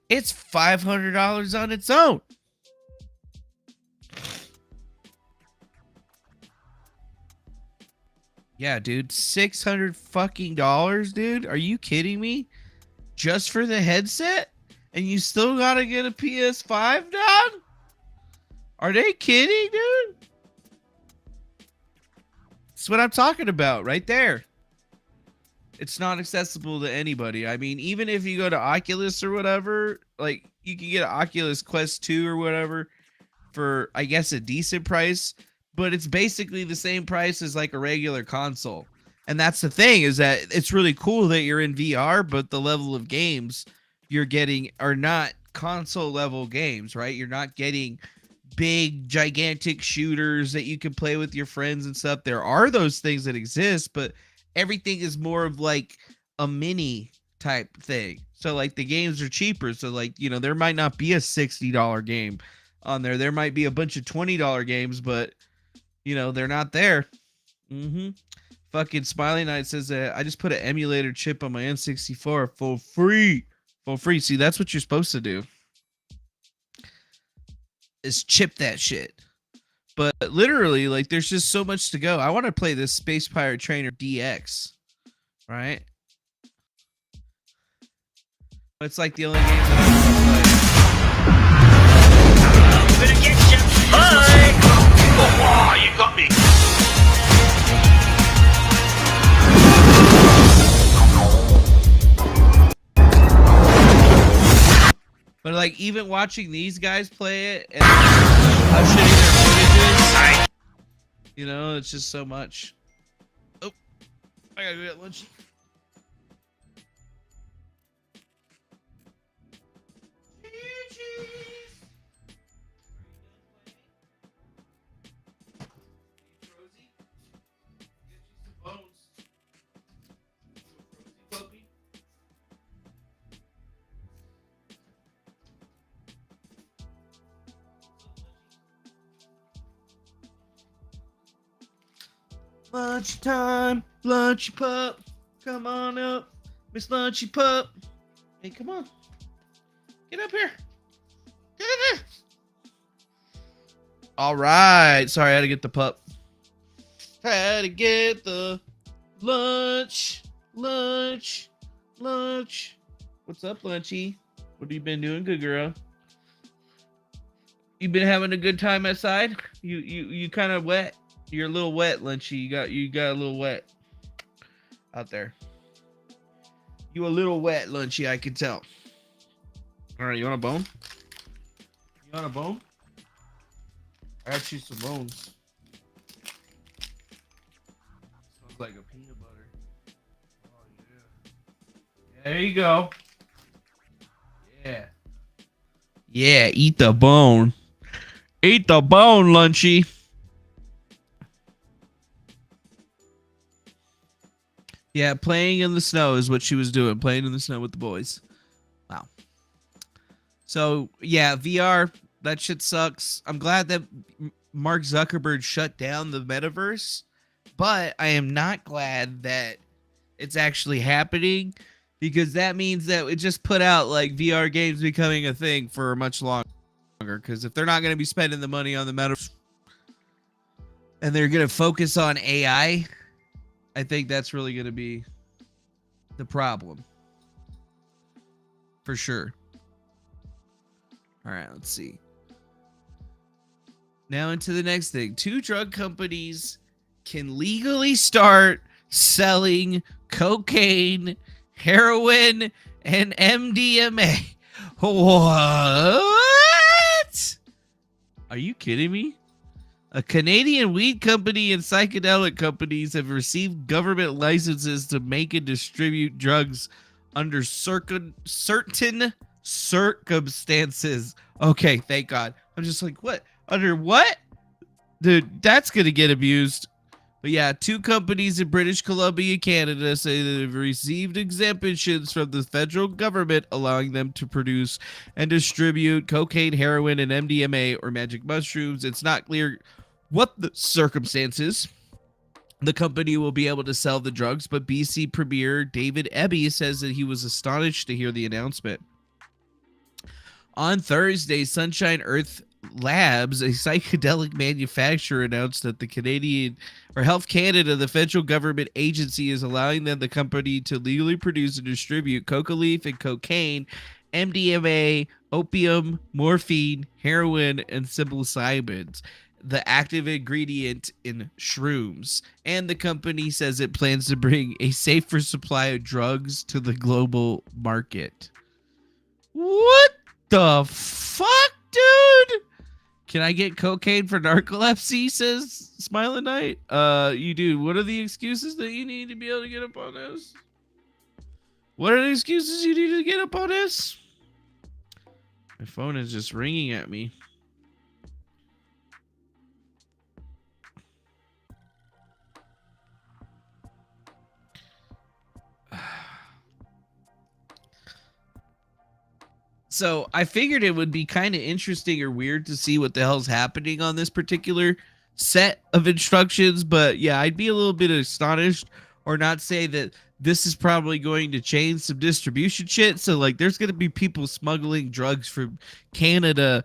It's $500 on its own. Yeah, dude. $600 fucking dollars, dude. Are you kidding me? Just for the headset? And you still gotta get a PS5, dog? Are they kidding, dude? That's what I'm talking about right there. It's not accessible to anybody. I mean, even if you go to Oculus or whatever, like you can get an Oculus Quest 2 or whatever for, I guess, a decent price, but it's basically the same price as like a regular console. And that's the thing, is that it's really cool that you're in VR, but the level of games you're getting are not console level games, right? You're not getting big, gigantic shooters that you can play with your friends and stuff. There are those things that exist, but everything is more of like a mini type thing. So like the games are cheaper. So like, you know, there might not be a $60 game on there. There might be a bunch of $20 games, but you know, they're not there. Fucking Smiley Knight says that I just put an emulator chip on my N64 for free. For free. See, that's what you're supposed to do. Is chip that shit. But literally, like, there's just so much to go. I want to play this Space Pirate Trainer DX, right? It's like the only game that I'm gonna get you. Bye. Oh, you got me. But like, even watching these guys play it and how shitty their footage is, you know, it's just so much. Oh, I gotta go get lunch. Lunchy time, Lunchy Pup, come on up, Miss Lunchy Pup. Hey, come on, get up here, get up here. All right, sorry, I had to get the pup. Had to get the lunch. What's up, Lunchy? What have you been doing, good girl? You been having a good time outside? You kind of wet. You're a little wet, Lunchy. You got a little wet out there. You a little wet, Lunchy, I can tell. All right, you want a bone? You want a bone? I got you some bones. Smells like a peanut butter. Oh yeah. There you go. Yeah. Yeah, eat the bone. Eat the bone, Lunchy. Yeah, playing in the snow is what she was doing. Playing in the snow with the boys. Wow. So, yeah, VR, that shit sucks. I'm glad that Mark Zuckerberg shut down the metaverse, but I am not glad that it's actually happening, because that means that it just put out like VR games becoming a thing for much longer. Because if they're not going to be spending the money on the metaverse and they're going to focus on AI, I think that's really going to be the problem. For sure. All right, let's see. Now into the next thing. 2 drug companies can legally start selling cocaine, heroin, and MDMA. What? Are you kidding me? A Canadian weed company and psychedelic companies have received government licenses to make and distribute drugs under certain circumstances. Okay, thank God. I'm just like, what? Under what? Dude, that's going to get abused. But yeah, 2 companies in British Columbia, Canada say that they've received exemptions from the federal government allowing them to produce and distribute cocaine, heroin, and MDMA or magic mushrooms. It's not clear what the circumstances the company will be able to sell the drugs, but BC Premier David Eby says that he was astonished to hear the announcement. On Thursday, Sunshine Earth Labs, a psychedelic manufacturer, announced that the Canadian or Health Canada, the federal government agency, is allowing them, the company, to legally produce and distribute coca leaf and cocaine, MDMA, opium, morphine, heroin, and psilocybins, the active ingredient in shrooms. And the company says it plans to bring a safer supply of drugs to the global market. What the fuck, dude? Can I get cocaine for narcolepsy, says Smiling Knight. You do. What are the excuses that you need to be able to get up on this? What are the excuses you need to get up on this? My phone is just ringing at me. So I figured it would be kind of interesting or weird to see what the hell's happening on this particular set of instructions. But yeah, I'd be a little bit astonished, or not say that this is probably going to change some distribution shit. So like there's going to be people smuggling drugs from Canada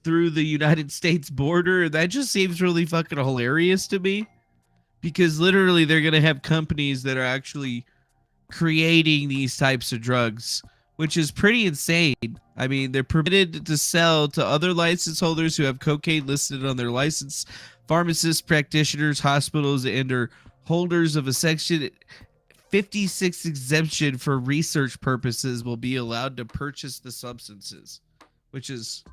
through the United States border. That just seems really fucking hilarious to me, because literally they're going to have companies that are actually creating these types of drugs, which is pretty insane. I mean, they're permitted to sell to other license holders who have cocaine listed on their license. Pharmacists, practitioners, hospitals, and are holders of a Section 56 exemption for research purposes will be allowed to purchase the substances, which is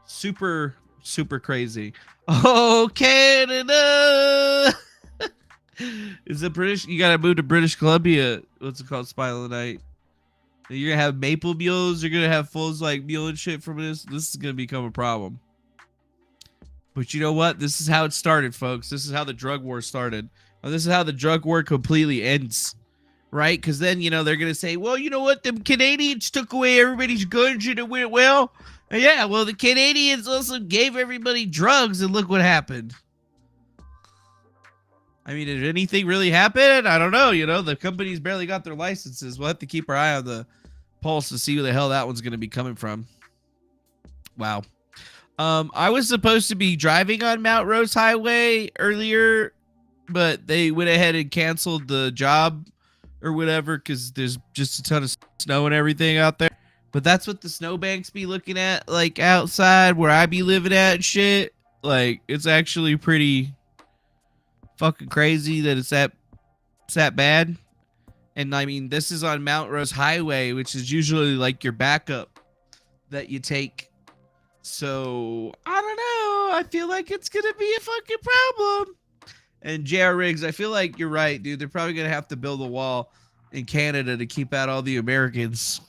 super, super crazy. Oh, Canada! Is it British? You gotta move to British Columbia. What's it called? Smile of the Night. You're gonna have maple mules. You're gonna have fools like mule and shit from this. This is gonna become a problem. But you know what? This is how it started, folks. This is how the drug war started. Well, this is how the drug war completely ends, right? Because then, you know, they're gonna say, well, you know what? The Canadians took away everybody's guns and it went well. And yeah, well, the Canadians also gave everybody drugs, and look what happened. I mean, did anything really happen? I don't know. You know, the companies barely got their licenses. We'll have to keep our eye on the pulse to see where the hell that one's going to be coming from. Wow. I was supposed to be driving on Mount Rose Highway earlier, but they went ahead and canceled the job or whatever because there's just a ton of snow and everything out there. But that's what the snowbanks be looking at, like outside where I be living at and shit. Like, it's actually pretty fucking crazy that it's that bad. And I mean, this is on Mount Rose Highway, which is usually like your backup that you take. So I don't know. I feel like it's gonna be a fucking problem. And JR Riggs, I feel like you're right, dude. They're probably gonna have to build a wall in Canada to keep out all the Americans.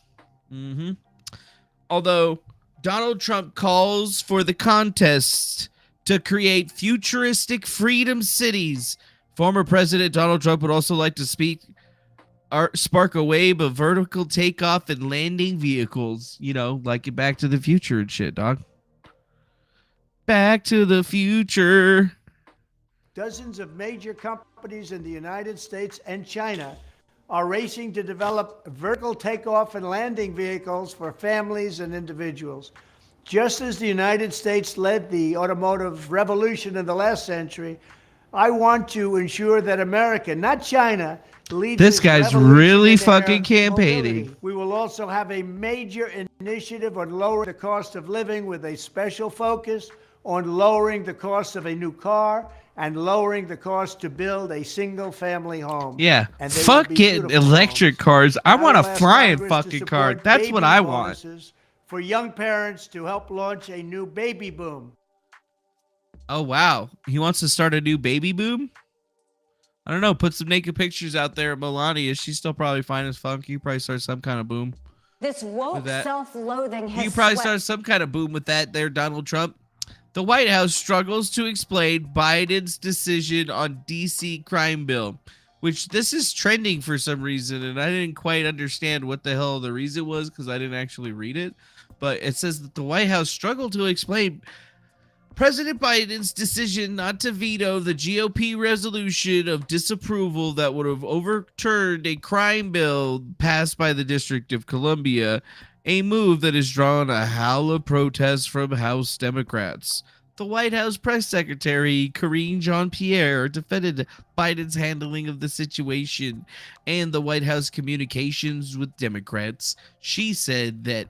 Although Donald Trump calls for the contest to create futuristic freedom cities, former President Donald Trump would also like to spark a wave of vertical takeoff and landing vehicles, you know, like in Back to the Future and shit, dog. Back to the Future. Dozens of major companies in the United States and China are racing to develop vertical takeoff and landing vehicles for families and individuals. Just as the United States led the automotive revolution in the last century, I want to ensure that America, not China, leads this guy's really fucking campaigning. Mobility. We will also have a major initiative on lowering the cost of living with a special focus on lowering the cost of a new car and lowering the cost to build a single-family home. Yeah, fuck getting electric cars. I want a flying fucking car. That's what I want. For young parents to help launch a new baby boom. Oh, wow. He wants to start a new baby boom? I don't know. Put some naked pictures out there of Melania. She's still probably fine as fuck. You probably start some kind of boom. This woke self-loathing has You probably start some kind of boom with that there, Donald Trump. The White House struggles to explain Biden's decision on DC crime bill, which this is trending for some reason, and I didn't quite understand what the hell the reason was because I didn't actually read it. But it says that the White House struggled to explain President Biden's decision not to veto the GOP resolution of disapproval that would have overturned a crime bill passed by the District of Columbia, a move that has drawn a howl of protest from House Democrats. The White House press secretary, Karine Jean-Pierre, defended Biden's handling of the situation and the White House communications with Democrats. She said that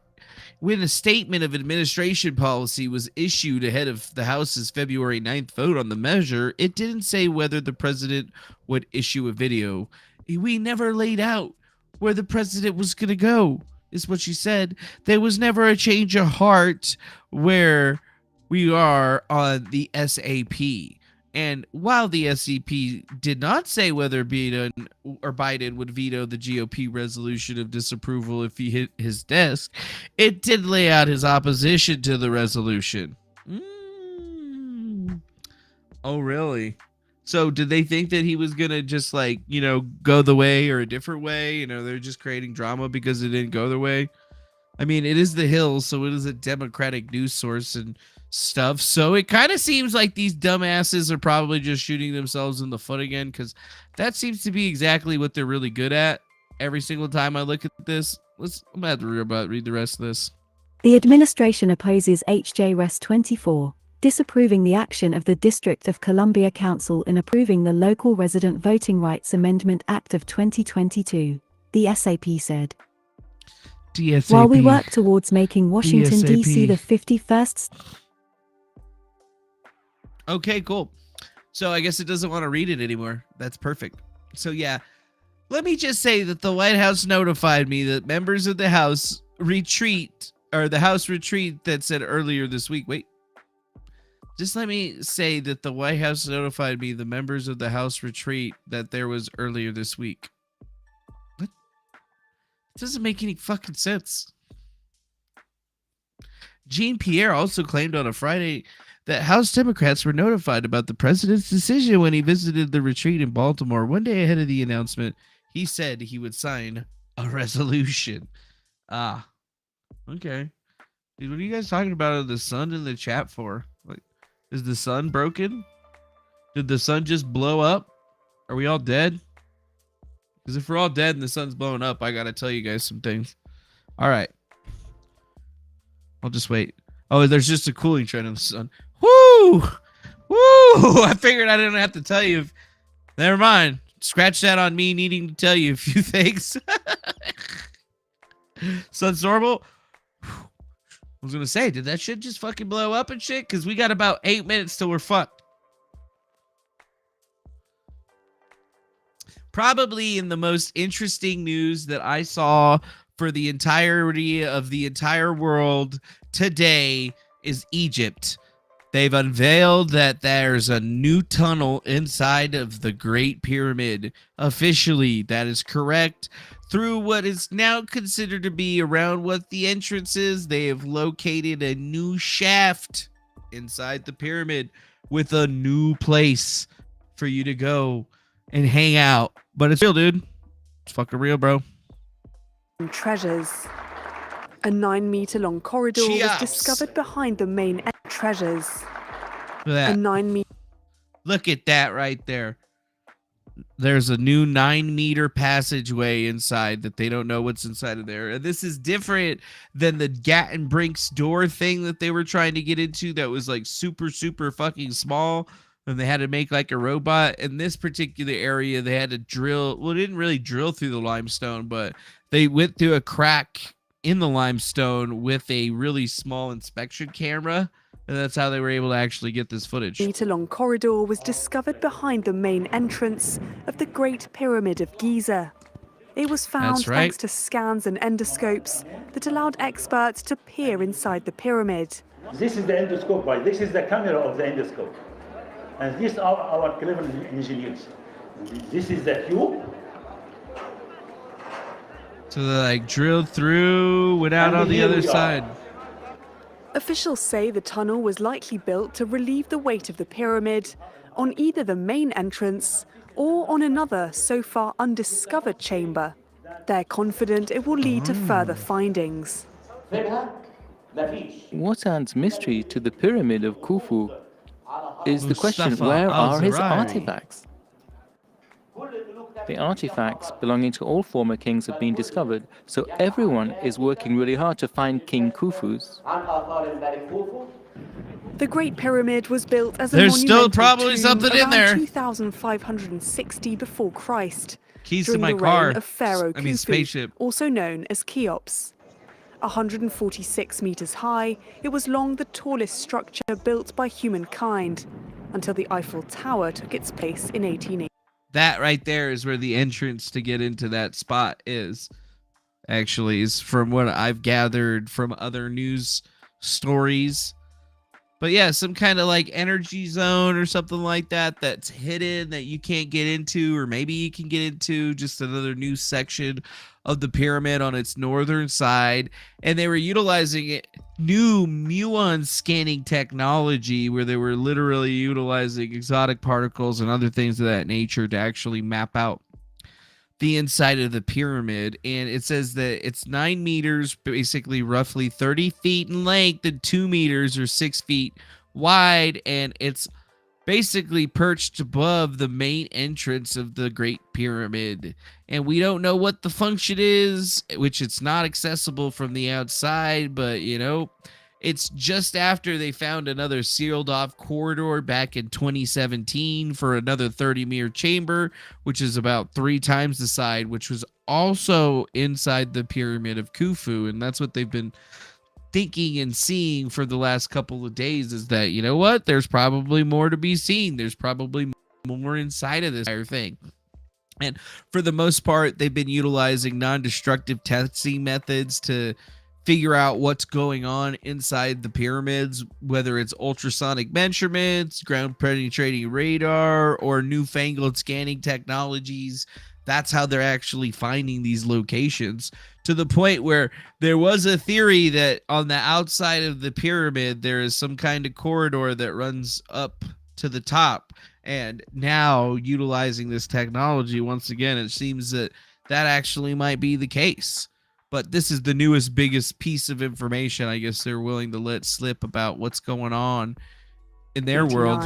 when a statement of administration policy was issued ahead of the House's February 9th vote on the measure, it didn't say whether the president would issue a video. We never laid out where the president was going to go, is what she said. There was never a change of heart where we are on the SAP. And while the SCP did not say whether Biden would veto the GOP resolution of disapproval if he hit his desk, it did lay out his opposition to the resolution. Oh, really? So did they think that he was going to just go the way or a different way? They're just creating drama because it didn't go their way. I mean, it is the Hill, so it is a Democratic news source and stuff. So it kind of seems like these dumbasses are probably just shooting themselves in the foot again, because that seems to be exactly what they're really good at. Every single time I look at this, I'm gonna have to read the rest of this. The administration opposes HJ Res 24, disapproving the action of the District of Columbia Council in approving the Local Resident Voting Rights Amendment Act of 2022, the SAP said. DSAP. While we work towards making Washington, D.C. the 51st... Okay, cool. So I guess it doesn't want to read it anymore. That's perfect. So yeah, let me just say that the White House notified me that members of the House retreat, or the House retreat that said earlier this week. Wait. Just let me say that the White House notified me, the members of the House retreat, that there was earlier this week. What? It doesn't make any fucking sense. Jean-Pierre also claimed on a Friday that House Democrats were notified about the president's decision when he visited the retreat in Baltimore. One day ahead of the announcement, he said he would sign a resolution. Ah, okay. Dude, what are you guys talking about the sun in the chat for? Like, is the sun broken? Did the sun just blow up? Are we all dead? Because if we're all dead and the sun's blowing up, I gotta tell you guys some things. All right. I'll just wait. Oh, there's just a cooling trend in the sun. Woo! Woo! I figured I didn't have to tell you. Never mind. Scratch that on me needing to tell you a few things. Sun's normal. I was going to say, did that shit just fucking blow up and shit? Because we got about 8 minutes till we're fucked. Probably in the most interesting news that I saw for the entirety of the entire world today is Egypt. They've unveiled that there's a new tunnel inside of the Great Pyramid. Officially, that is correct. Through what is now considered to be around what the entrance is, they have located a new shaft inside the pyramid with a new place for you to go and hang out. But it's real, dude. It's fucking real, bro. Treasures. A 9-meter-long corridor was discovered behind the main treasures. Look at that. Look at that right there. There's a new 9-meter passageway inside that they don't know what's inside of there. And this is different than the Gatton Brink's door thing that they were trying to get into that was like super, super fucking small. And they had to make like a robot. In this particular area, they had to drill. Well, it didn't really drill through the limestone, but they went through a crack in the limestone with a really small inspection camera. And that's how they were able to actually get this footage. A meter-long corridor was discovered behind the main entrance of the Great Pyramid of Giza. It was found thanks to scans and endoscopes that allowed experts to peer inside the pyramid. This is the endoscope, right? This is the camera of the endoscope. And these are our clever engineers. This is the tube. So they like drilled through, went out on the other side. Officials say the tunnel was likely built to relieve the weight of the pyramid on either the main entrance or on another so far undiscovered chamber. They're confident it will lead to further findings. What adds mystery to the pyramid of Khufu is the question, Mustafa where are his al-Zarairi. artifacts? The artifacts belonging to all former kings have been discovered, so everyone is working really hard to find King Khufu's. The Great Pyramid was built as a There's still monumental probably tomb something in around there. 2560 before Christ, Keys during to my the car. reign of Pharaoh Khufu, Spaceship. also known as Cheops. 146 meters high, it was long the tallest structure built by humankind, until the Eiffel Tower took its place in 1880. That right there is where the entrance to get into that spot is. Actually, is from what I've gathered from other news stories. But yeah, some kind of like energy zone or something like that that's hidden that you can't get into, or maybe you can get into, just another new section of the pyramid on its northern side. And they were utilizing new muon scanning technology where they were literally utilizing exotic particles and other things of that nature to actually map out the inside of the pyramid. And it says that it's 9 meters, basically roughly 30 feet in length, and 2 meters or 6 feet wide, and it's basically perched above the main entrance of the Great Pyramid. And we don't know what the function is, which it's not accessible from the outside, but you know, it's just after they found another sealed off corridor back in 2017 for another 30-meter chamber, which is about 3 times the size, which was also inside the Pyramid of Khufu. And that's what they've been thinking and seeing for the last couple of days, is that, you know what, there's probably more to be seen. There's probably more inside of this entire thing. And for the most part, they've been utilizing non-destructive testing methods to figure out what's going on inside the pyramids, whether it's ultrasonic measurements, ground penetrating radar, or newfangled scanning technologies. That's how they're actually finding these locations, to the point where there was a theory that on the outside of the pyramid, there is some kind of corridor that runs up to the top. And now, utilizing this technology, once again, it seems that that actually might be the case. But this is the newest, biggest piece of information I guess they're willing to let slip about what's going on in their world.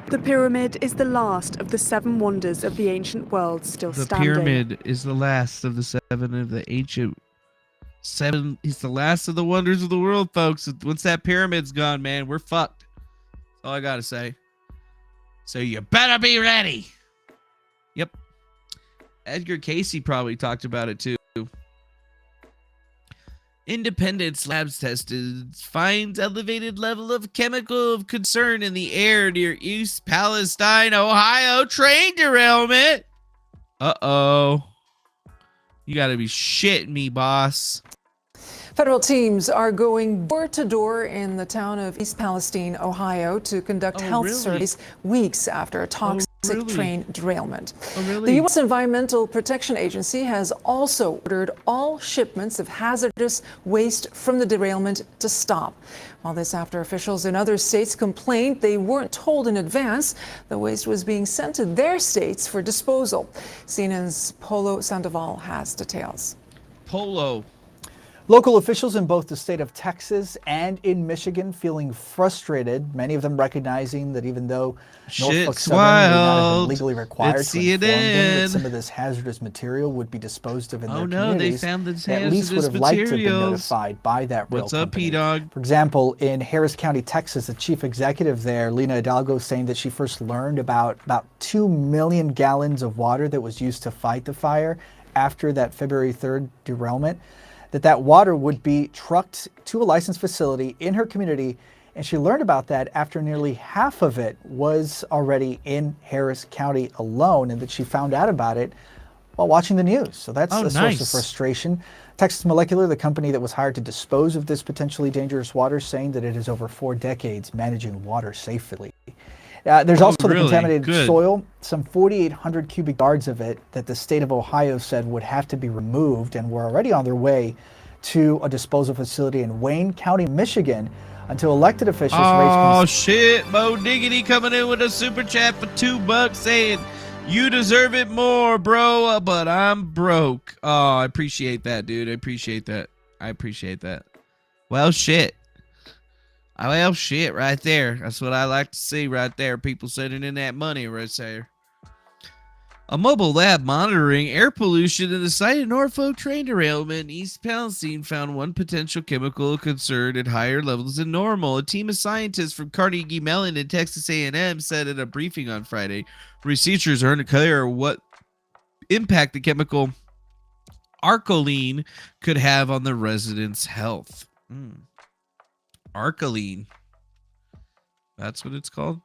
The pyramid is the last of the 7 wonders of the ancient world still The standing. pyramid is the last of the 7 of the ancient 7. It's the last of the wonders of the world, folks. Once that pyramid's gone, man, we're fucked. That's all I gotta say. So you better be ready. Yep. Edgar Casey probably talked about it too. Independence Labs tested finds elevated level of chemical of concern in the air near East Palestine, Ohio train derailment. Uh-oh. You gotta be shitting me, boss. Federal teams are going door to door in the town of East Palestine, Ohio, to conduct health surveys weeks after a toxic train derailment. The U.S. Environmental Protection Agency has also ordered all shipments of hazardous waste from the derailment to stop. While this after officials in other states complained they weren't told in advance the waste was being sent to their states for disposal. CNN's Polo Sandoval has details. Polo. Local officials in both the state of Texas and in Michigan feeling frustrated, many of them recognizing that even though Norfolk Southern may not have been legally required to inform them that some of this hazardous material would be disposed of in their communities, they found this at least would have liked to have been notified by that rail company. What's up, P-Dog? For example, in Harris County, Texas, the chief executive there, Lena Hidalgo, saying that she first learned about 2 million gallons of water that was used to fight the fire after that February 3rd derailment, that water would be trucked to a licensed facility in her community, and she learned about that after nearly half of it was already in Harris County alone, and that she found out about it while watching the news. So that's a source of frustration. Texas Molecular, the company that was hired to dispose of this potentially dangerous water, saying that it has over 4 decades managing water safely. There's also the contaminated soil, some 4,800 cubic yards of it that the state of Ohio said would have to be removed, and were already on their way to a disposal facility in Wayne County, Michigan, until elected officials Oh shit, Mo Diggity coming in with a super chat for $2 saying, you deserve it more, bro, but I'm broke. Oh, I appreciate that, dude. I appreciate that. Well, shit. Well, shit, right there. That's what I like to see right there. People sending in that money right there. A mobile lab monitoring air pollution in the site of Norfolk train derailment in East Palestine found one potential chemical concern at higher levels than normal. A team of scientists from Carnegie Mellon and Texas A&M said at a briefing on Friday, researchers are unclear what impact the chemical arcoline could have on the residents' health. Arcoline. That's what it's called?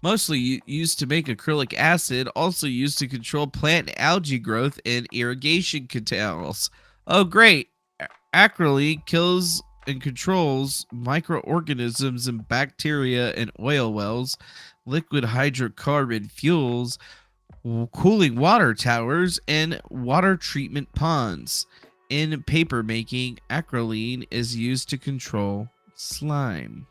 Mostly used to make acrylic acid, also used to control plant algae growth and irrigation canals. Oh, great. Acrylic kills and controls microorganisms and bacteria in oil wells, liquid hydrocarbon fuels, cooling water towers, and water treatment ponds. In paper making, acrolein is used to control slime.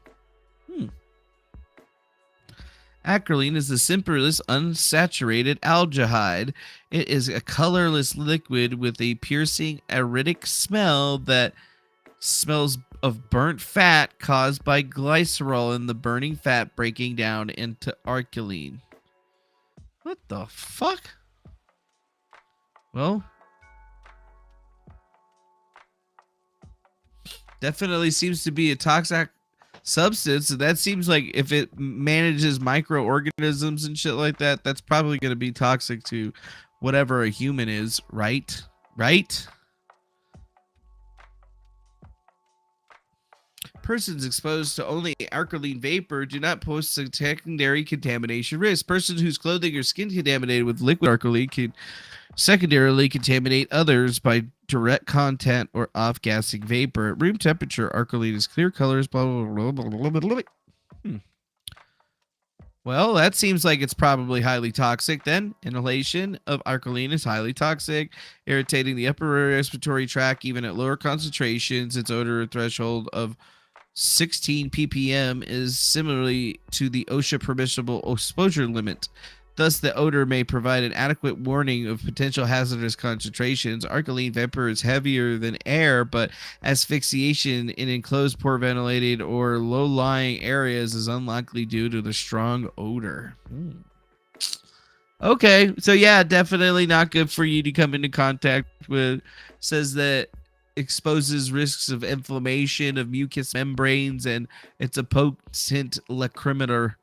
Acrolein is a simplest unsaturated aldehyde. It is a colorless liquid with a piercing acidic smell that smells of burnt fat caused by glycerol in the burning fat breaking down into arcoline. What the fuck? Well, definitely seems to be a toxic substance, and that seems like if it manages microorganisms and shit like that, that's probably going to be toxic to whatever a human is, right? Persons exposed to only alkaline vapor do not pose a secondary contamination risk. Persons whose clothing or skin contaminated with liquid alkaline can secondarily contaminate others by direct contact or off-gassing vapor. At room temperature, alkaline is clear colors, blah, blah, blah, blah, blah, blah, blah. Well, that seems like it's probably highly toxic then. Inhalation of alkaline is highly toxic, irritating the upper respiratory tract even at lower concentrations. Its odor threshold of 16 ppm is similarly to the OSHA permissible exposure limit. Thus, the odor may provide an adequate warning of potential hazardous concentrations. Alkaline vapor is heavier than air, but asphyxiation in enclosed, poor ventilated, or low-lying areas is unlikely due to the strong odor. Okay, so yeah, definitely not good for you to come into contact with. Says that exposes risks of inflammation of mucous membranes, and it's a potent lacrimeter.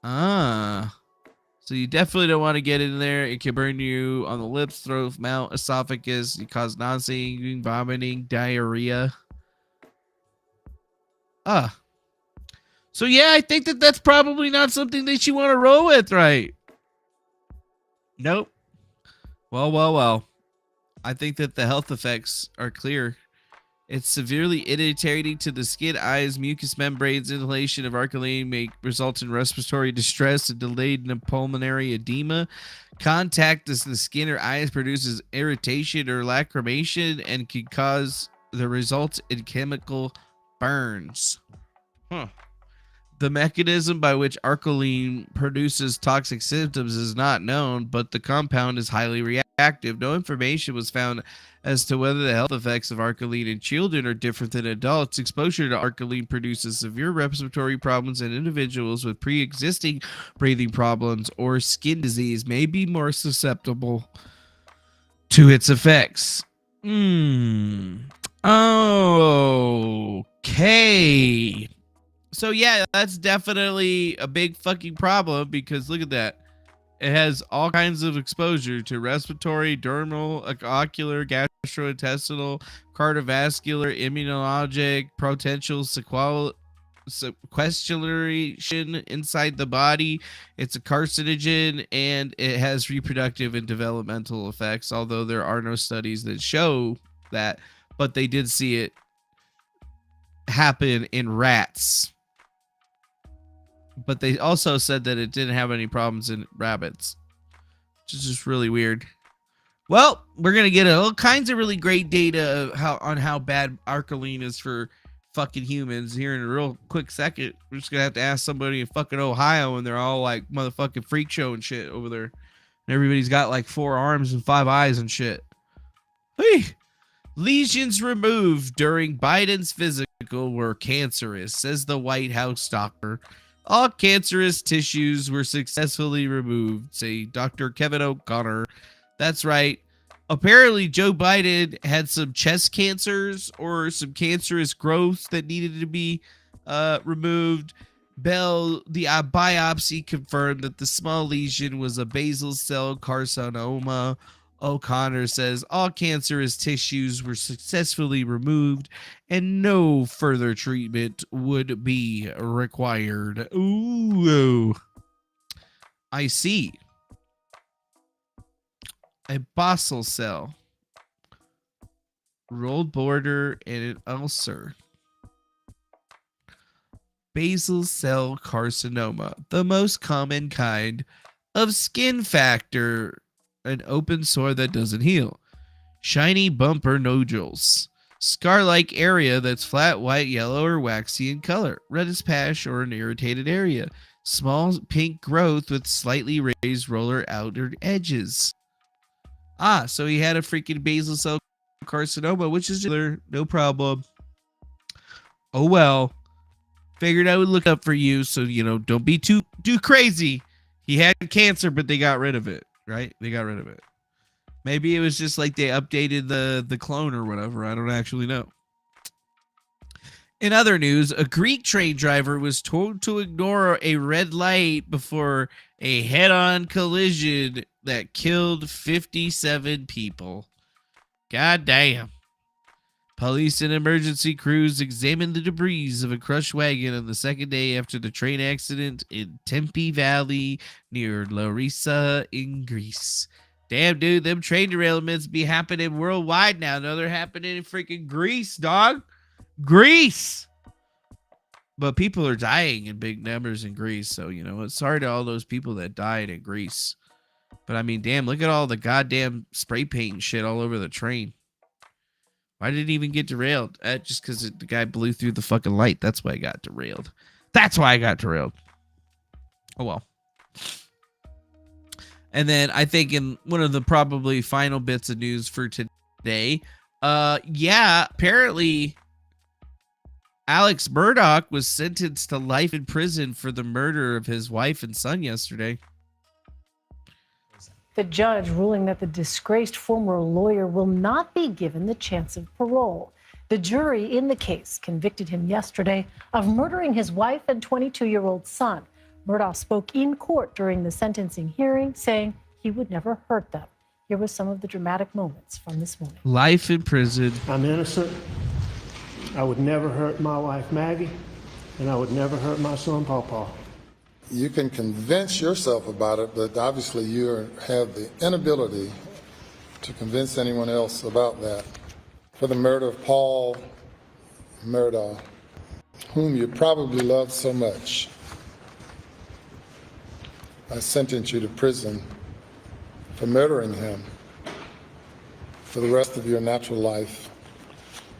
So you definitely don't want to get in there. It can burn you on the lips, throat, mouth, esophagus. It cause nausea, vomiting, diarrhea. So yeah, I think that's probably not something that you want to roll with, right? Nope. Well. I think that the health effects are clear. It's severely irritating to the skin, eyes, mucous membranes. Inhalation of alkaline may result in respiratory distress and delayed pulmonary edema. Contact with the skin or eyes produces irritation or lacrimation and can cause the results in chemical burns. The mechanism by which alkaline produces toxic symptoms is not known, but the compound is highly reactive. No information was found as to whether the health effects of alkaline in children are different than adults. Exposure to alkaline produces severe respiratory problems, and individuals with pre-existing breathing problems or skin disease may be more susceptible to its effects. Okay. So yeah, that's definitely a big fucking problem, because look at that. It has all kinds of exposure to respiratory, dermal, ocular, gastrointestinal, cardiovascular, immunologic, potential sequestration inside the body. It's a carcinogen, and it has reproductive and developmental effects, although there are no studies that show that, but they did see it happen in rats. But they also said that it didn't have any problems in rabbits. which is just really weird. Well, we're gonna get all kinds of really great data on how bad Arcaline is for fucking humans here in a real quick second. We're just gonna have to ask somebody in fucking Ohio, and they're all like motherfucking freak show and shit over there, and everybody's got like 4 arms and 5 eyes and shit. Hey, lesions removed during Biden's physical were cancerous, says the White House doctor. All cancerous tissues were successfully removed, say Dr. Kevin O'Connor. That's right. Apparently, Joe Biden had some chest cancers or some cancerous growths that needed to be removed. The biopsy confirmed that the small lesion was a basal cell carcinoma. O'Connor says all cancerous tissues were successfully removed and no further treatment would be required. Ooh, I see. A basal cell, rolled border, and an ulcer. Basal cell carcinoma, the most common kind of skin factor, an open sore that doesn't heal. Shiny bumper nodules, scar-like area that's flat, white, yellow, or waxy in color. Reddish patch or an irritated area. Small pink growth with slightly raised roller outer edges. So he had a freaking basal cell carcinoma, which is no problem. Oh well. Figured I would look up for you, so don't be too crazy. He had cancer, but they got rid of it, right? They got rid of it. Maybe it was just like they updated the clone or whatever. I don't actually know. In other news, a Greek train driver was told to ignore a red light before a head-on collision that killed 57 people. God damn. Police and emergency crews examined the debris of a crushed wagon on the second day after the train accident in Tempe Valley near Larissa in Greece. Damn, dude, them train derailments be happening worldwide now. No, they're happening in freaking Greece, dog. Greece! But people are dying in big numbers in Greece, so, it's sorry to all those people that died in Greece. But, I mean, damn, look at all the goddamn spray paint and shit all over the train. Why did it even get derailed? Just because the guy blew through the fucking light. That's why I got derailed. Oh, well. And then I think in one of the probably final bits of news for today, apparently Alex Murdaugh was sentenced to life in prison for the murder of his wife and son yesterday. The judge ruling that the disgraced former lawyer will not be given the chance of parole. The jury in the case convicted him yesterday of murdering his wife and 22-year-old son. Murdaugh spoke in court during the sentencing hearing, saying he would never hurt them. Here was some of the dramatic moments from this morning. Life in prison. I'm innocent. I would never hurt my wife, Maggie, and I would never hurt my son, Pawpaw. You can convince yourself about it, but obviously you have the inability to convince anyone else about that. For the murder of Paul Murdaugh, whom you probably love so much, I sentence you to prison for murdering him for the rest of your natural life.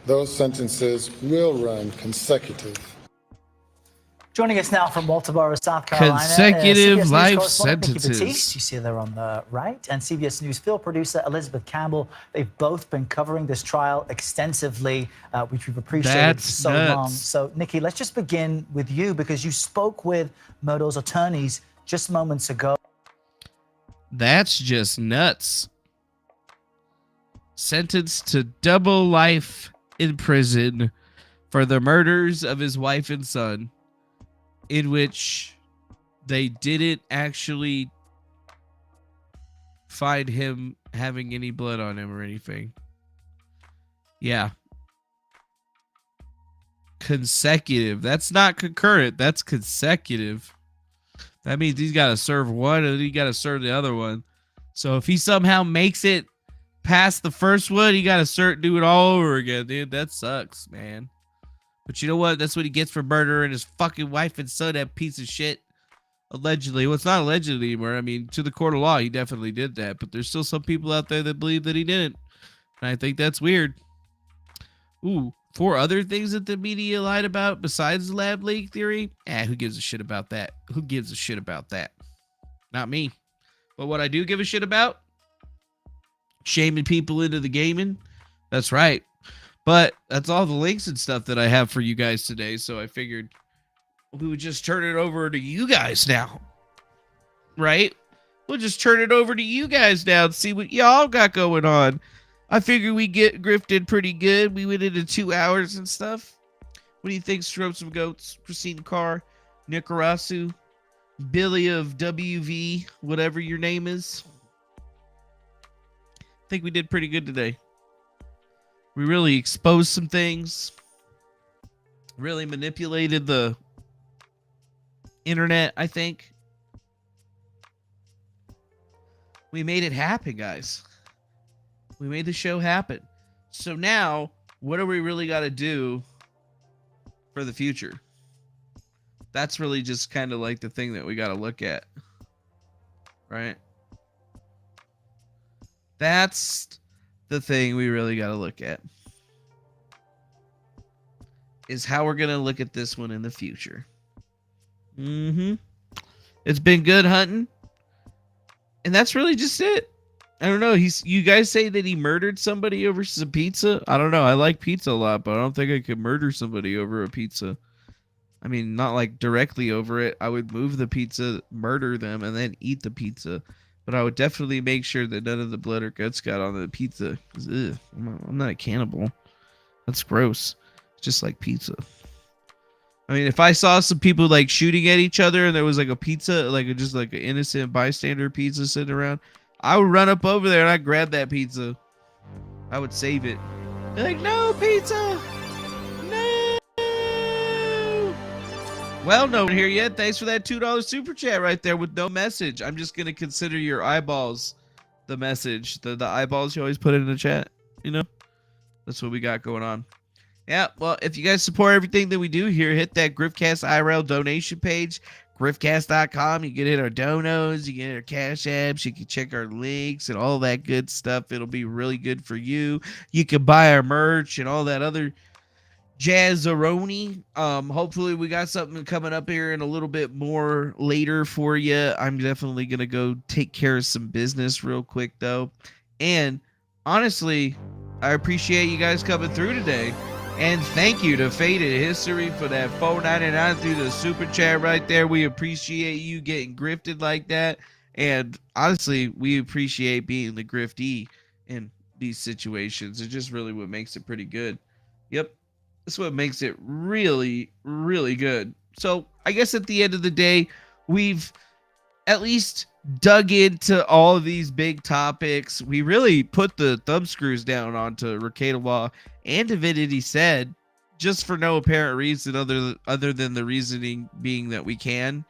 Those sentences will run consecutive. Joining us now from Walterboro, South Carolina. Consecutive life sentences. sentences. You see her there on the right. And CBS News field producer Elizabeth Campbell. They've both been covering this trial extensively, which we've appreciated for so long. So, Nikki, let's just begin with you because you spoke with Murdaugh's attorneys just moments ago. That's just nuts. Sentenced to double life in prison for the murders of his wife and son, in which they didn't actually find him having any blood on him or anything. Yeah. Consecutive. That's not concurrent. That's consecutive. That means he's got to serve one and he got to serve the other one. So if he somehow makes it past the first one, he got to do it all over again, dude. That sucks, man. But you know what? That's what he gets for murdering his fucking wife and son, that piece of shit. Allegedly. Well, it's not allegedly anymore. I mean, to the court of law, he definitely did that. But there's still some people out there that believe that he didn't. And I think that's weird. Ooh, 4 other things that the media lied about besides the lab leak theory? Who gives a shit about that? Who gives a shit about that? Not me. But what I do give a shit about? Shaming people into the gaming. That's right. But that's all the links and stuff that I have for you guys today. So I figured we would just turn it over to you guys now. Right? We'll just turn it over to you guys now and see what y'all got going on. I figured we get grifted pretty good. We went into 2 hours and stuff. What do you think, Stroke Some Goats, Christine Carr, Nicarasu, Billy of WV, whatever your name is? I think we did pretty good today. We really exposed some things. Really manipulated the internet, I think. We made it happen, guys. We made the show happen. So now, what do we really got to do for the future? That's really just kind of like the thing that we got to look at. Right? That's the thing we really got to look at. Is how we're going to look at this one in the future. It's been good hunting. And that's really just it. I don't know. You guys say that he murdered somebody over some pizza. I don't know. I like pizza a lot, but I don't think I could murder somebody over a pizza. I mean, not like directly over it. I would move the pizza, murder them, and then eat the pizza. But I would definitely make sure that none of the blood or guts got on the pizza. I'm not a cannibal. That's gross. It's just like pizza. I mean, if I saw some people like shooting at each other and there was like a pizza, like just like an innocent bystander pizza sitting around, I would run up over there and I'd grab that pizza. I would save it. They're like, no pizza! No! Well, no one here yet. Thanks for that $2 super chat right there with no message. I'm just going to consider your eyeballs the message. The eyeballs you always put in the chat. You know? That's what we got going on. Yeah, well, if you guys support everything that we do here, hit that Griftcast IRL donation page, griftcast.com. You can hit our donos, you can hit our cash apps, you can check our links and all that good stuff. It'll be really good for you. You can buy our merch and all that other jazzeroni. Hopefully we got something coming up here in a little bit more later for you. I'm definitely going to go take care of some business real quick, though. And honestly, I appreciate you guys coming through today. And thank you to Faded History for that $4.99 through the super chat right there. We appreciate you getting grifted like that. And honestly, we appreciate being the griftee in these situations. It's just really what makes it pretty good. Yep. That's what makes it really, really good. So I guess at the end of the day, we've at least dug into all of these big topics. We really put the thumb screws down onto Ricada Law and Divinity Said, just for no apparent reason other than the reasoning being that we can.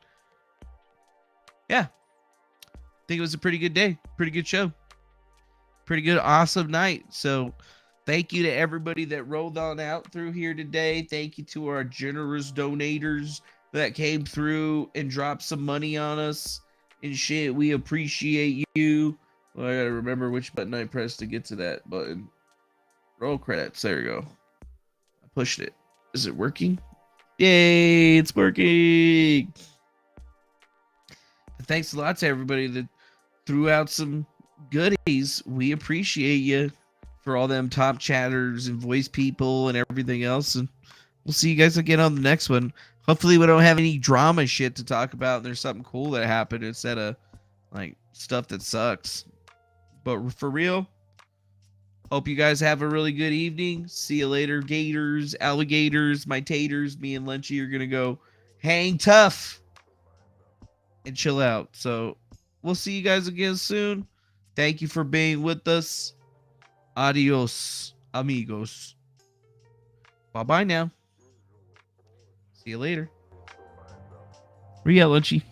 Yeah. I think it was a pretty good day. Pretty good show. Pretty good, awesome night. So thank you to everybody that rolled on out through here today. Thank you to our generous donators that came through and dropped some money on us and shit. We appreciate you. Well, I gotta remember which button I pressed to get to that button. Roll credits. There you go. I pushed it. Is it working? Yay, it's working. Thanks a lot to everybody that threw out some goodies. We appreciate you for all them top chatters and voice people and everything else. And we'll see you guys again on the next one. Hopefully we don't have any drama shit to talk about and there's something cool that happened instead of like stuff that sucks. But for real, hope you guys have a really good evening. See you later, gators, alligators, my taters. Me and Lunchy are going to go hang tough and chill out. So we'll see you guys again soon. Thank you for being with us. Adios, amigos. Bye-bye now. See you later. Where you at, Lunchy?